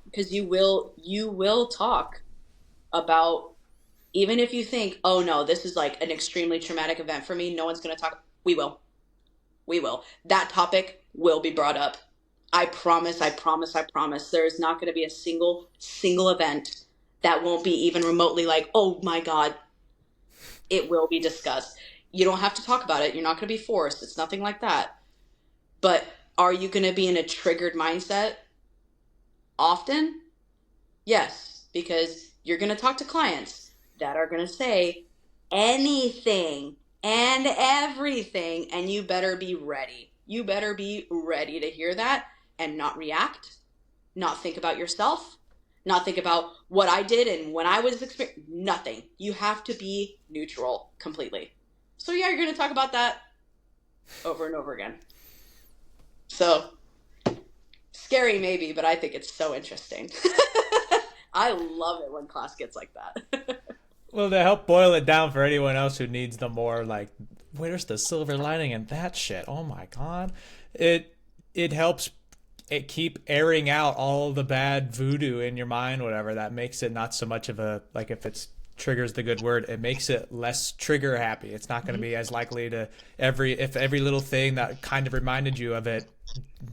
because you will talk about, even if you think, oh no, this is like an extremely traumatic event for me, no one's going to talk. We will. That topic will be brought up. I promise. There is not going to be a single event that won't be even remotely like, oh my God. It will be discussed. You don't have to talk about it. You're not going to be forced. It's nothing like that. But are you going to be in a triggered mindset often? Yes, because you're going to talk to clients that are going to say anything and everything, and you better be ready. You better be ready to hear that and not react, not think about yourself, not think about what I did and when I was experiencing, nothing. You have to be neutral completely. So yeah, you're going to talk about that over and over again. So, scary maybe, but I think it's so interesting. I love it when class gets like that. Well, to help boil it down for anyone else who needs the more like, where's the silver lining in that shit? Oh my god, it it helps it keep airing out all the bad voodoo in your mind, whatever. That makes it not so much of a like if it's triggers the good word, it makes it less trigger happy. It's not going to be as likely to every little thing that kind of reminded you of it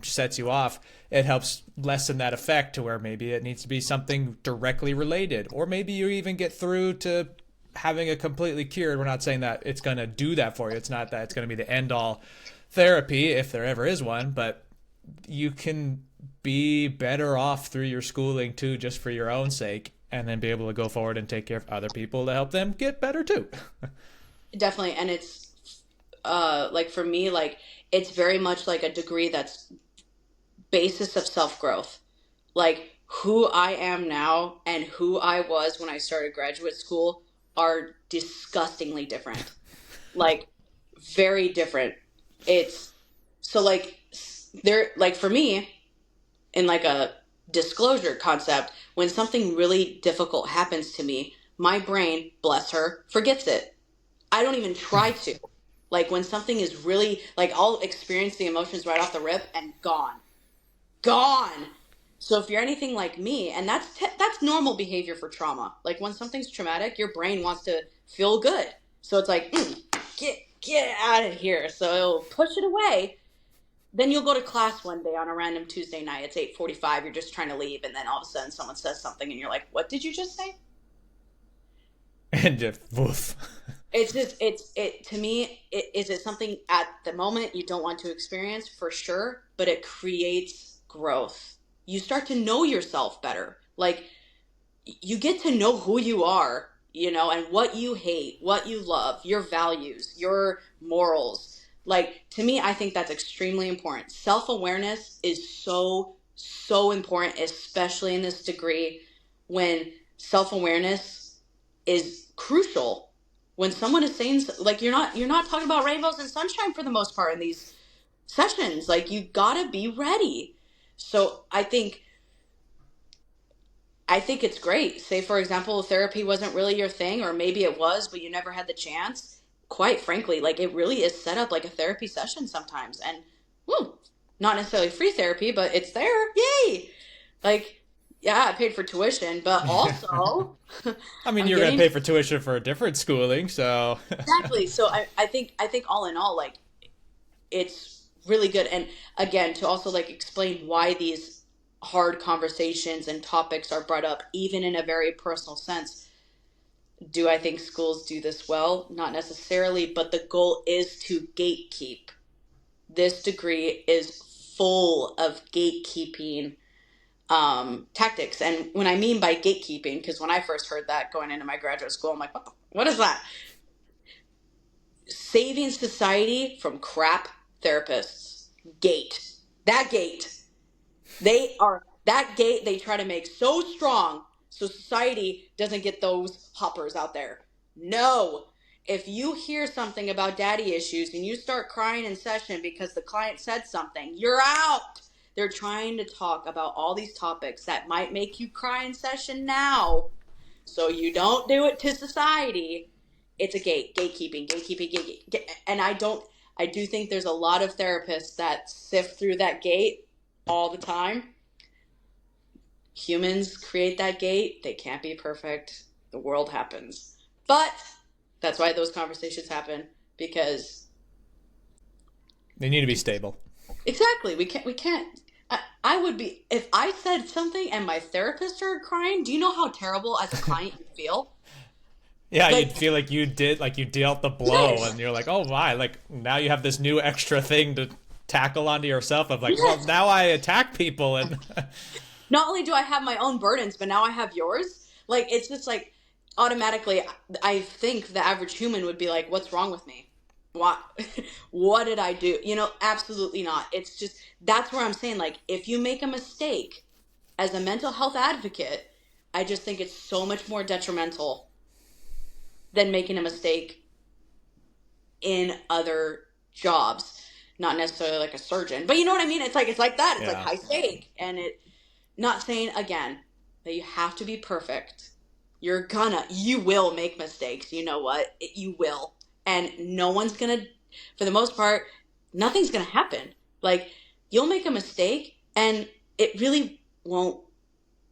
sets you off. It helps lessen that effect to where maybe it needs to be something directly related, or maybe you even get through to having it completely cured. We're not saying that it's going to do that for you. It's not that it's going to be the end all therapy if there ever is one, but you can be better off through your schooling too, just for your own sake, and then be able to go forward and take care of other people to help them get better too. Definitely. And it's like for me, like it's very much like a degree that's basis of self-growth. Like who I am now and who I was when I started graduate school are disgustingly different. Like very different. It's so like there like for me in like a disclosure concept, when something really difficult happens to me, my brain, bless her, forgets it. I don't even try to. Like when something is really like I'll experience the emotions right off the rip and gone. Gone. So if you're anything like me, and that's normal behavior for trauma. Like when something's traumatic, your brain wants to feel good. So it's like, get out of here. So it'll push it away. Then you'll go to class one day on a random Tuesday night. It's 8:45. You're just trying to leave, and then all of a sudden someone says something, and you're like, "What did you just say?" And just woof. It's just it to me. Is it something at the moment you don't want to experience for sure? But it creates growth. You start to know yourself better. Like you get to know who you are, and what you hate, what you love, your values, your morals. Like to me, I think that's extremely important. Self-awareness is so important, especially in this degree when self-awareness is crucial. When someone is saying like you're not talking about rainbows and sunshine for the most part in these sessions. Like you got to be ready. So I think it's great. Say, for example, therapy wasn't really your thing, or maybe it was, but you never had the chance. Quite frankly, like it really is set up like a therapy session sometimes. And, not necessarily free therapy, but it's there. Yay! Like, yeah, I paid for tuition, but also I mean, I'm you're gonna getting pay for tuition for a different schooling, so exactly. So I think all in all, like it's really good. And again, to also like explain why these hard conversations and topics are brought up, even in a very personal sense. Do I think schools do this well? Not necessarily, but the goal is to gatekeep. This degree is full of gatekeeping tactics. And when I mean by gatekeeping, because when I first heard that going into my graduate school, I'm like, what is that? Saving society from crap therapists. Gate. That gate. That gate they try to make so strong so society doesn't get those hoppers out there. No. If you hear something about daddy issues and you start crying in session because the client said something, you're out. They're trying to talk about all these topics that might make you cry in session now. So you don't do it to society. It's a gatekeeping, and I do think there's a lot of therapists that sift through that gate all the time. Humans create that gate. They can't be perfect. The world happens. But that's why those conversations happen because they need to be stable. exactly, we can't I would be if I said something and my therapist started crying, do you know how terrible as a client you feel? Yeah, Like you'd feel like you dealt the blow, yes, and you're like, oh my, like now you have this new extra thing to tackle onto yourself of like, well, yes. now I attack people, and Not only do I have my own burdens, but now I have yours. Like it's just like automatically I think the average human would be like, what's wrong with me? What what did I do? Absolutely not. It's just that's where I'm saying like if you make a mistake as a mental health advocate, I just think it's so much more detrimental than making a mistake in other jobs. Not necessarily like a surgeon, but you know what I mean? It's like that. It's like yeah, high stake. And it not saying again that you have to be perfect. You will make mistakes. You know what? You will. And no one's gonna, for the most part, nothing's gonna happen. Like, you'll make a mistake and it really won't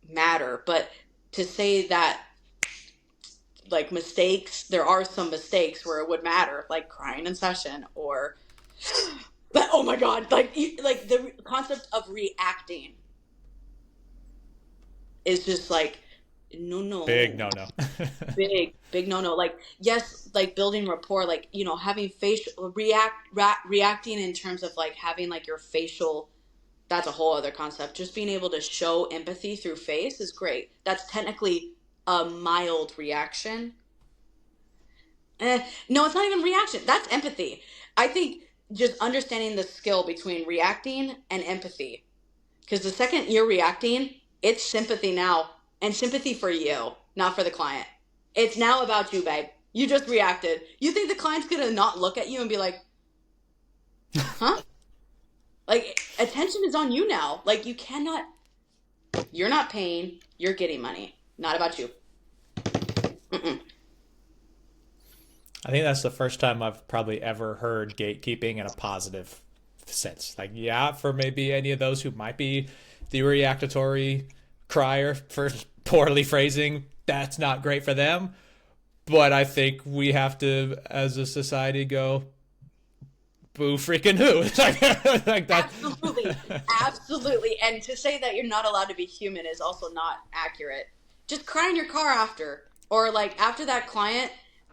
matter. But to say that, like, mistakes, there are some mistakes where it would matter, like crying in session, or, but oh my God, like the concept of reacting is just like, no. Big no. Big no. Like, yes, like building rapport, like, having facial reacting in terms of like having like your facial, that's a whole other concept. Just being able to show empathy through face is great. That's technically a mild reaction. No, it's not even reaction. That's empathy. I think just understanding the skill between reacting and empathy. Because the second you're reacting, it's sympathy now. And sympathy for you, not for the client. It's now about you, babe. You just reacted. You think the client's going to not look at you and be like, huh? Like, attention is on you now. Like, you're not paying, you're getting money. Not about you. Mm-mm. I think that's the first time I've probably ever heard gatekeeping in a positive sense. Like, yeah, for maybe any of those who might be the reactatory crier, for poorly phrasing, that's not great for them. But I think we have to, as a society, go, boo freaking who? like that. Absolutely. And to say that you're not allowed to be human is also not accurate. Just cry in your car after. Or like after that client,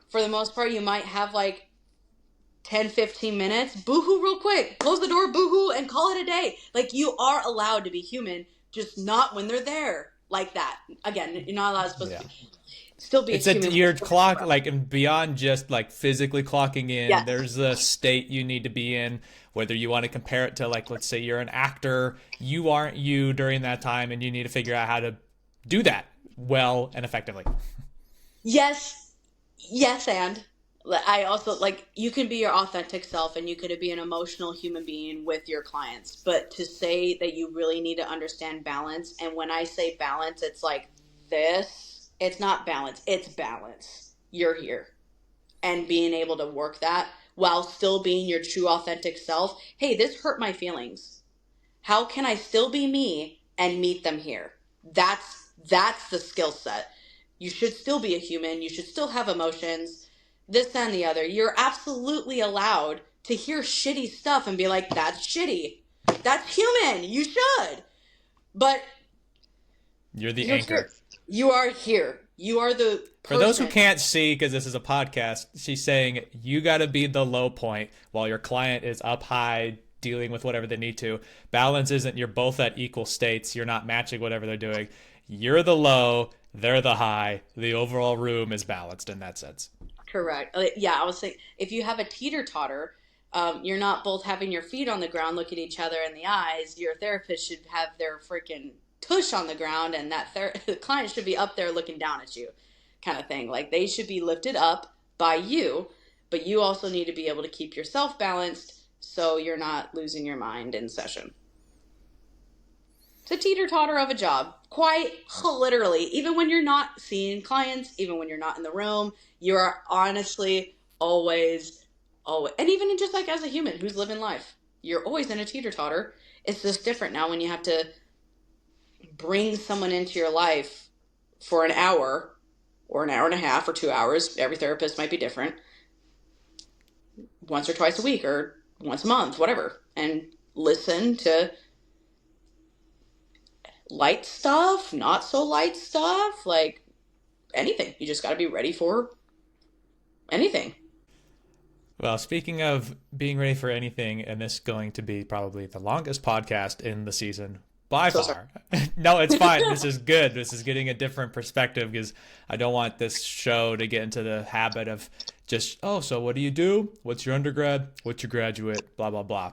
for the most part, you might have like 10, 15 minutes. Boo-hoo real quick. Close the door, boo-hoo, and call it a day. Like, you are allowed to be human, just not when they're there like that. Again, you're not allowed to still be it's a human. Your clock, like, and beyond just like physically clocking in, yes. There's a state you need to be in, whether you want to compare it to, like, let's say you're an actor, you aren't you during that time, and you need to figure out how to do that well and effectively. Yes, and I also, like, you can be your authentic self and you could be an emotional human being with your clients, but to say that you really need to understand balance, and when I say balance, it's like this, it's not balance, it's balance. You're here. And being able to work that while still being your true authentic self. Hey, this hurt my feelings. How can I still be me and meet them here? That's the skill set. You should still be a human. You should still have emotions, this and the other. You're absolutely allowed to hear shitty stuff and be like, that's shitty. That's human. You should. But you're the anchor. Here. You are here. You are the person. For those who can't see, because this is a podcast, she's saying you got to be the low point while your client is up high dealing with whatever they need to. Balance isn't you're both at equal states. You're not matching whatever they're doing. You're the low. They're the high. The overall room is balanced in that sense. Correct. Yeah, I was saying, if you have a teeter-totter, you're not both having your feet on the ground, look at each other in the eyes. Your therapist should have their freaking tush on the ground, and the client should be up there looking down at you, kind of thing. Like, they should be lifted up by you, but you also need to be able to keep yourself balanced so you're not losing your mind in session. It's a teeter-totter of a job, quite literally. Even when you're not seeing clients, even when you're not in the room, you are honestly always, and even just like as a human who's living life, you're always in a teeter-totter. It's just different now when you have to bring someone into your life for an hour or an hour and a half or 2 hours. Every therapist might be different. Once or twice a week or once a month, whatever, and listen to light stuff, not so light stuff, like anything. You just got to be ready for anything. Well, speaking of being ready for anything, and this going to be probably the longest podcast in the season by far. No, it's fine. This is good. This is getting a different perspective because I don't want this show to get into the habit of just, oh, so what do you do? What's your undergrad? What's your graduate? Blah, blah, blah.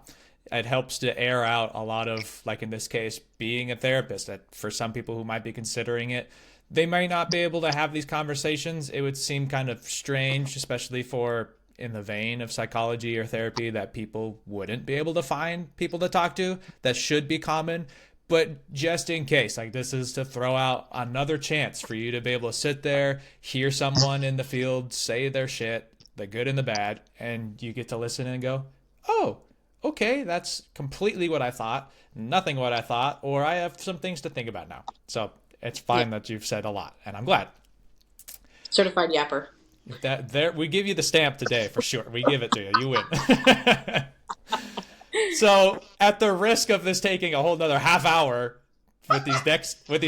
It helps to air out a lot of, like in this case, being a therapist. That for some people who might be considering it, they may not be able to have these conversations. It would seem kind of strange, especially for in the vein of psychology or therapy, that people wouldn't be able to find people to talk to. That should be common. But just in case, like this is to throw out another chance for you to be able to sit there, hear someone in the field say their shit, the good and the bad, and you get to listen and go, oh, okay, that's completely what I thought, nothing what I thought, or I have some things to think about now. So it's Yeah. fine that you've said a lot, and I'm glad. Certified yapper. That there, we give you the stamp today for sure. We give it to you. You win. So, at the risk of this taking a whole nother half hour with these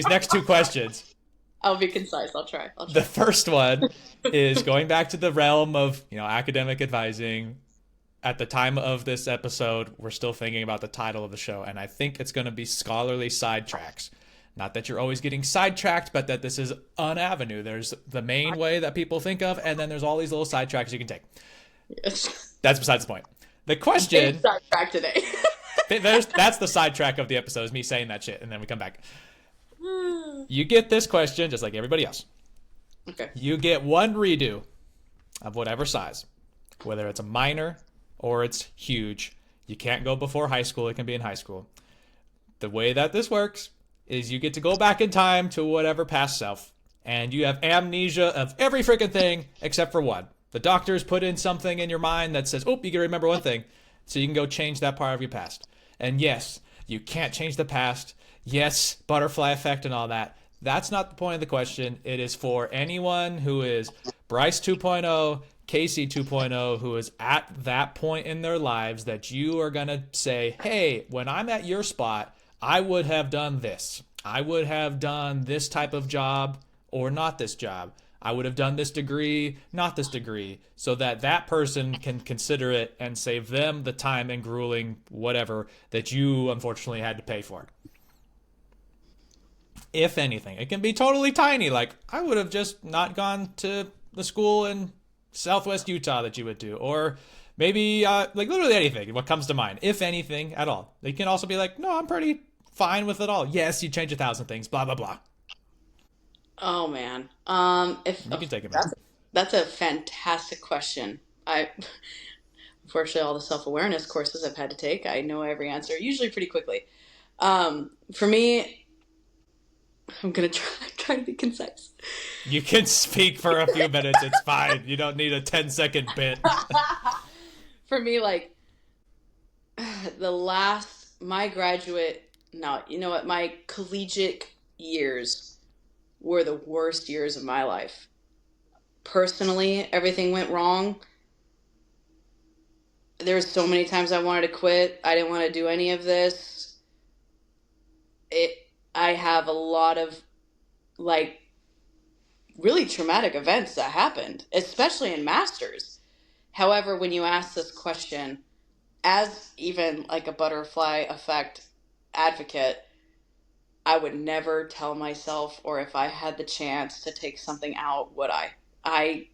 next two questions, I'll be concise. I'll try. the first one is going back to the realm of, academic advising. At the time of this episode, we're still thinking about the title of the show, and I think it's going to be Scholarly Sidetracks. Not that you're always getting sidetracked, but that this is an avenue. There's the main way that people think of, and then there's all these little sidetracks you can take. Yes. That's besides the point. The question... Big sidetrack today. That's the sidetrack of the episode, is me saying that shit, and then we come back. You get this question just like everybody else. Okay. You get one redo of whatever size, whether it's a minor or it's huge. You can't go before high school. It can be in high school. The way that this works is you get to go back in time to whatever past self, and you have amnesia of every freaking thing except for one. The doctors put in something in your mind that says, oh, you can remember one thing, so you can go change that part of your past. And yes, you can't change the past. Yes, butterfly effect and all that. That's not the point of the question. It is for anyone who is Bryce 2.0, Casie 2.0, who is at that point in their lives that you are going to say, hey, when I'm at your spot, I would have done this. I would have done this type of job or not this job. I would have done this degree, not this degree, so that that person can consider it and save them the time and grueling whatever that you unfortunately had to pay for. If anything, it can be totally tiny. Like, I would have just not gone to the school in Southwest Utah that you would do, or maybe like literally anything, what comes to mind, if anything at all. They can also be like, no, I'm pretty fine with it all. Yes, you change 1,000 things, blah, blah, blah. Oh man. If You can take it, man. that's a fantastic question. Unfortunately, all the self-awareness courses I've had to take, I know every answer usually pretty quickly. For me, I'm gonna try to be concise. You can speak for a few minutes. It's fine. You don't need a 10-second bit. For me, like my graduate, no, you know what? My collegiate years were the worst years of my life. Personally, everything went wrong. There were so many times I wanted to quit. I didn't want to do any of this. I have a lot of like really traumatic events that happened, especially in masters. However, when you ask this question, as even like a butterfly effect advocate, I would never tell myself, or if I had the chance to take something out, would I?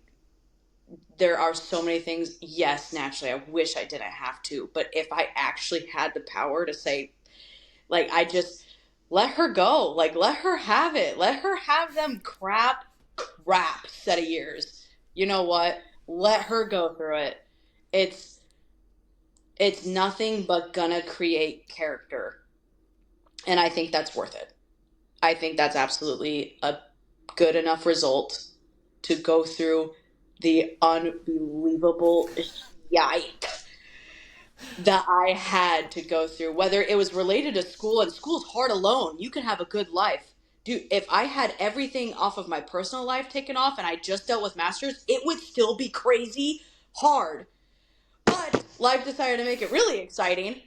There are so many things, yes, naturally, I wish I didn't have to, but if I actually had the power to say, like, I just let her go, like, let her have it, let her have them crap set of years. You know what? Let her go through it. It's nothing but gonna create character. And I think that's worth it. I think that's absolutely a good enough result to go through the unbelievable yike that I had to go through. Whether it was related to school, and school's hard alone. You can have a good life. Dude, if I had everything off of my personal life taken off and I just dealt with masters, it would still be crazy hard. But life decided to make it really exciting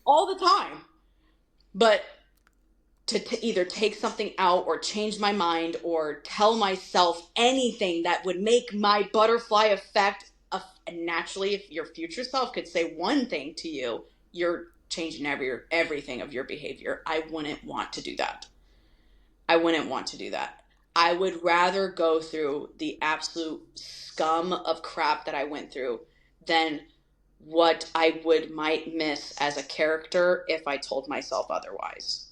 all the time. But to either take something out or change my mind or tell myself anything that would make my butterfly effect, naturally, if your future self could say one thing to you, you're changing everything of your behavior. I wouldn't want to do that. I wouldn't want to do that. I would rather go through the absolute scum of crap that I went through than what I might miss as a character if I told myself otherwise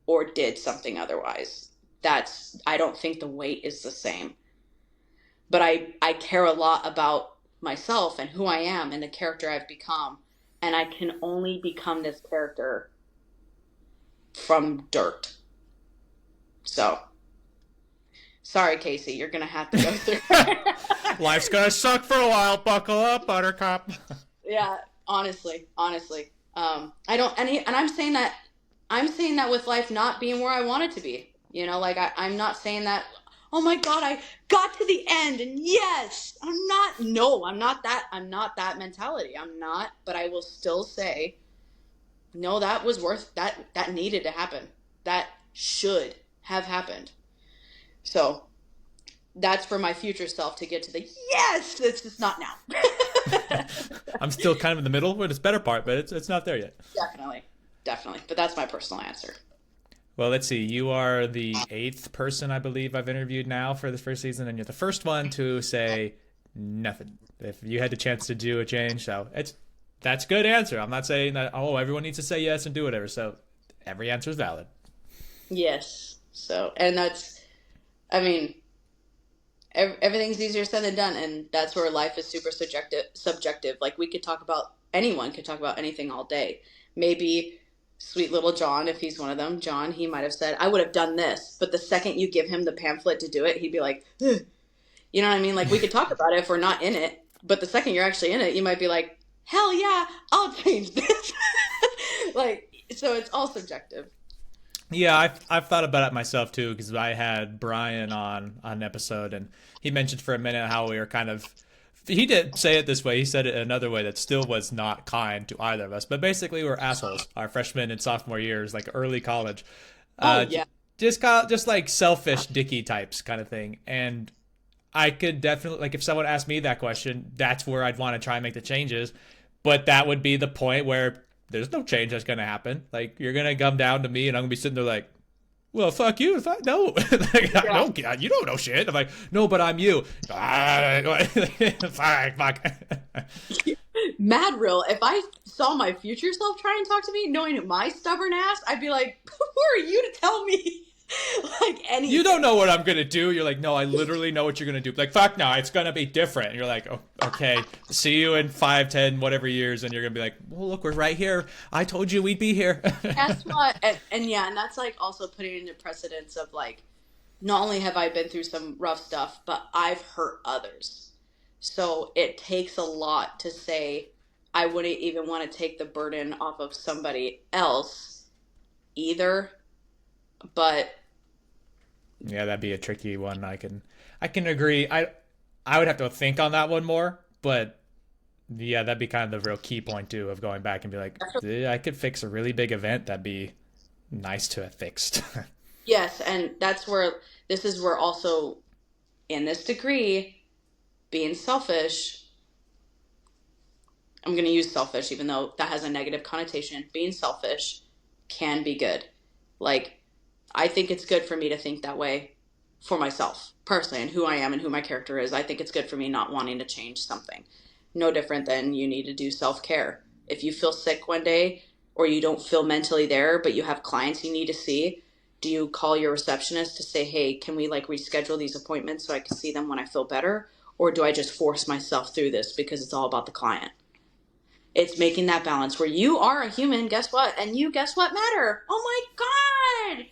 or did something otherwise. I don't think the weight is the same. But I care a lot about myself and who I am and the character I've become. And I can only become this character from dirt. So, sorry, Casie, you're gonna have to go through it. Life's gonna suck for a while. Buckle up, Buttercup. Yeah, honestly. I don't, and I'm saying that with life not being where I want it to be. You know, like I'm not saying that, oh my God, I got to the end and yes, I'm not that mentality. I'm not, but I will still say, no, that was that needed to happen. That should have happened. So that's for my future self to get to the yes, it's just not now. I'm still kind of in the middle, but it's better part, but it's not there yet. Definitely. But that's my personal answer. Well, let's see. You are the 8th person I believe I've interviewed now for this first season, and you're the first one to say nothing. If you had the chance to do a change, so that's a good answer. I'm not saying that everyone needs to say yes and do whatever. So every answer is valid. Yes. So, and that's, I mean, everything's easier said than done, and that's where life is super subjective. Like anyone could talk about anything all day. Maybe sweet little John, if he's one of them, John, he might have said, I would have done this, but the second you give him the pamphlet to do it, he'd be like, ugh. You know what I mean? Like, we could talk about it if we're not in it, but the second you're actually in it, you might be like, hell yeah, I'll change this. Like, so it's all subjective. Yeah, I've thought about it myself too, because I had Brian on an episode, and he mentioned for a minute how we were kind of. He didn't say it this way. He said it another way that still was not kind to either of us. But basically, we're assholes. Our freshman and sophomore years, like early college. Yeah. Just like selfish dicky types kind of thing. And I could definitely, like, if someone asked me that question, that's where I'd want to try and make the changes. But that would be the point where there's no change that's going to happen. Like, you're going to come down to me and I'm going to be sitting there like, well, fuck you. No. Like, no, you don't know shit. I'm like, no, but I'm you. Fuck. Mad real. If I saw my future self try and talk to me, knowing my stubborn ass, I'd be like, who are you to tell me like anything? You don't know what I'm going to do. You're like, no, I literally know what you're going to do. Like, fuck no, it's going to be different. And you're like, oh, okay, see you in 5, 10, whatever years. And you're going to be like, well, look, we're right here. I told you we'd be here. Guess what? And yeah, and that's like also putting into precedence of like, not only have I been through some rough stuff, but I've hurt others. So it takes a lot to say, I wouldn't even want to take the burden off of somebody else either. But yeah, that'd be a tricky one. I can agree. I would have to think on that one more, but yeah, that'd be kind of the real key point too of going back and be like, I could fix a really big event. That'd be nice to have fixed. Yes, and this is where also in this degree, being selfish, I'm going to use selfish even though that has a negative connotation. Being selfish can be good. Like, I think it's good for me to think that way for myself personally and who I am and who my character is. I think it's good for me not wanting to change something. No different than you need to do self-care. If you feel sick one day or you don't feel mentally there, but you have clients you need to see, do you call your receptionist to say, hey, can we like reschedule these appointments so I can see them when I feel better? Or do I just force myself through this because it's all about the client? It's making that balance where you are a human, guess what? And you, guess what, matter. Oh my God.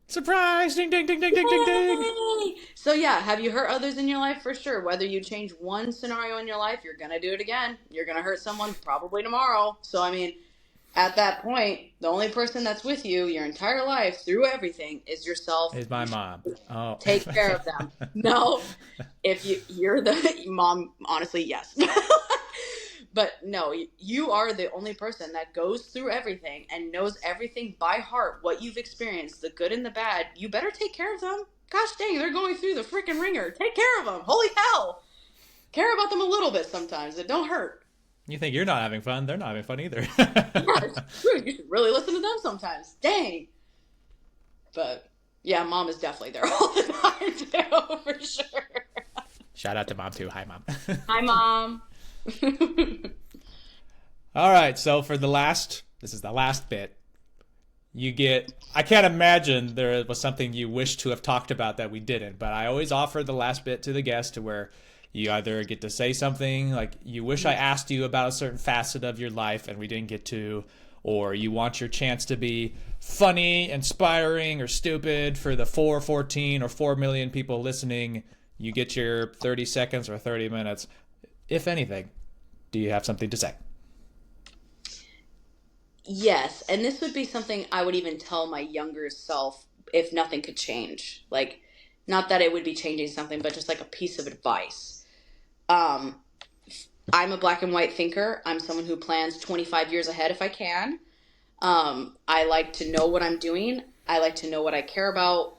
Surprise! Ding, ding, ding, ding, ding, ding, ding. So yeah, have you hurt others in your life? For sure. Whether you change one scenario in your life, you're going to do it again. You're going to hurt someone probably tomorrow. So, I mean, at that point, the only person that's with you your entire life through everything is yourself. Is my mom. Oh. Take care of them. No, if you're the mom, honestly, yes. But no, you are the only person that goes through everything and knows everything by heart, what you've experienced, the good and the bad. You better take care of them. Gosh dang, they're going through the freaking ringer. Take care of them. Holy hell. Care about them a little bit sometimes. It don't hurt. You think you're not having fun? They're not having fun either. Yeah, it's true. You should really listen to them sometimes. Dang. But yeah, mom is definitely there all the time too, for sure. Shout out to mom too. Hi, mom. Hi, mom. All right, so for this is the last bit. I can't imagine there was something you wish to have talked about that we didn't, but I always offer the last bit to the guest to where you either get to say something like you wish I asked you about a certain facet of your life and we didn't get to, or you want your chance to be funny, inspiring, or stupid for the 414 or 4 million people listening, you get your 30 seconds or 30 minutes. If anything, do you have something to say? Yes, and this would be something I would even tell my younger self if nothing could change. Like, not that it would be changing something, but just like a piece of advice. Um, I'm a black and white thinker. I'm someone who plans 25 years ahead if I can. I like to know what I'm doing. I like to know what I care about.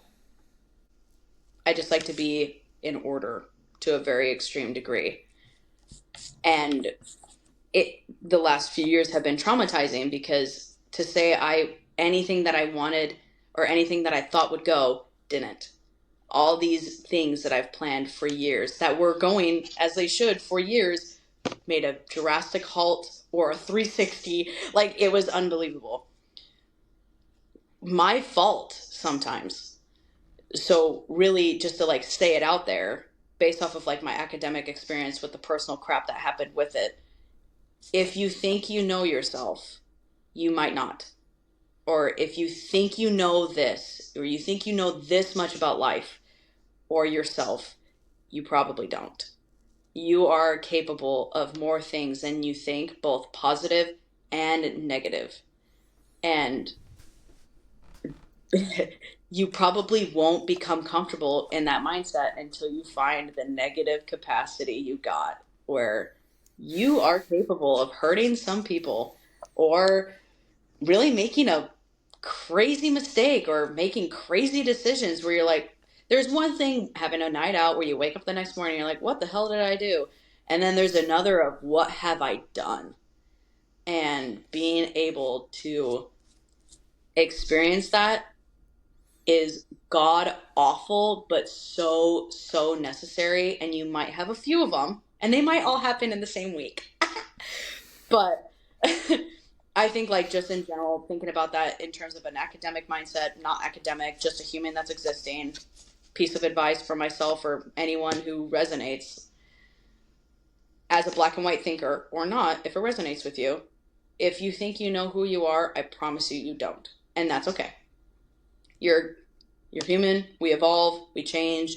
I just like to be in order to a very extreme degree. And the last few years have been traumatizing because to say anything that I wanted or anything that I thought would go didn't. All these things that I've planned for years that were going as they should for years made a drastic halt or a 360. Like, it was unbelievable. My fault sometimes. So really, just to like say it out there based off of like my academic experience with the personal crap that happened with it. If you think you know yourself, you might not. Or if you think you know this, or you think you know this much about life or yourself, you probably don't. You are capable of more things than you think, both positive and negative. And you probably won't become comfortable in that mindset until you find the negative capacity you got, where you are capable of hurting some people or really making a crazy mistake or making crazy decisions where you're like, there's one thing having a night out where you wake up the next morning and you're like, what the hell did I do? And then there's another of what have I done? And being able to experience that is god awful, but so, so necessary. And you might have a few of them, and they might all happen in the same week. But I think, like, just in general, thinking about that in terms of an academic mindset, not academic, just a human that's existing, piece of advice for myself or anyone who resonates as a black and white thinker or not, if it resonates with you, if you think you know who you are, I promise you, you don't. And that's okay. You're human. We evolve. We change.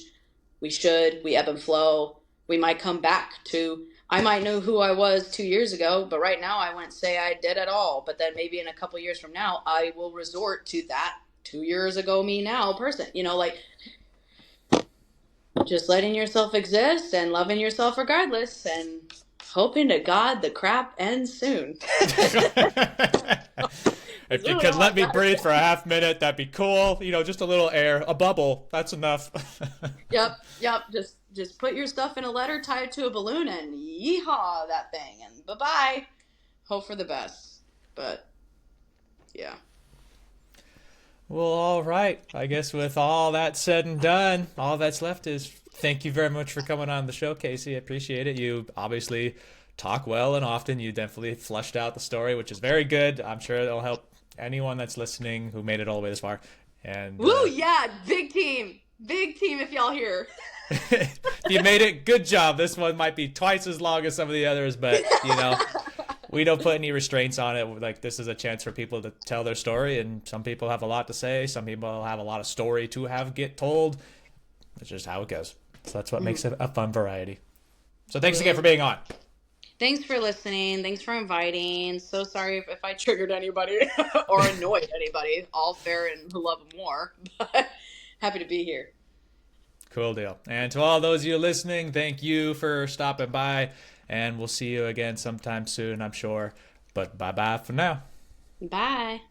We ebb and flow. We might come back to, I might know who I was 2 years ago, but right now I wouldn't say I did at all. But then maybe in a couple years from now, I will resort to that 2 years ago me now person. You know, like, just letting yourself exist and loving yourself regardless and hoping to God the crap ends soon. If you could let me breathe for a half minute, that'd be cool. You know, just a little air, a bubble. That's enough. Yep. Just put your stuff in a letter, tie it to a balloon, and yeehaw that thing, and bye-bye. Hope for the best. But, yeah. Well, all right. I guess with all that said and done, all that's left is thank you very much for coming on the show, Casie. I appreciate it. You obviously talk well and often. You definitely fleshed out the story, which is very good. I'm sure it'll help anyone that's listening who made it all the way this far. And woo, yeah, big team if y'all hear. You made it. Good job. This one might be twice as long as some of the others, but you know, we don't put any restraints on it. Like, this is a chance for people to tell their story, and some people have a lot to say. Some people have a lot of story to get told. It's just how it goes. So that's what makes it a fun variety. So thanks again for being on. Thanks for listening. Thanks for inviting. So sorry if I triggered anybody or annoyed anybody. All fair and love and war. But happy to be here. Cool deal. And to all those of you listening, thank you for stopping by. And we'll see you again sometime soon, I'm sure. But bye-bye for now. Bye.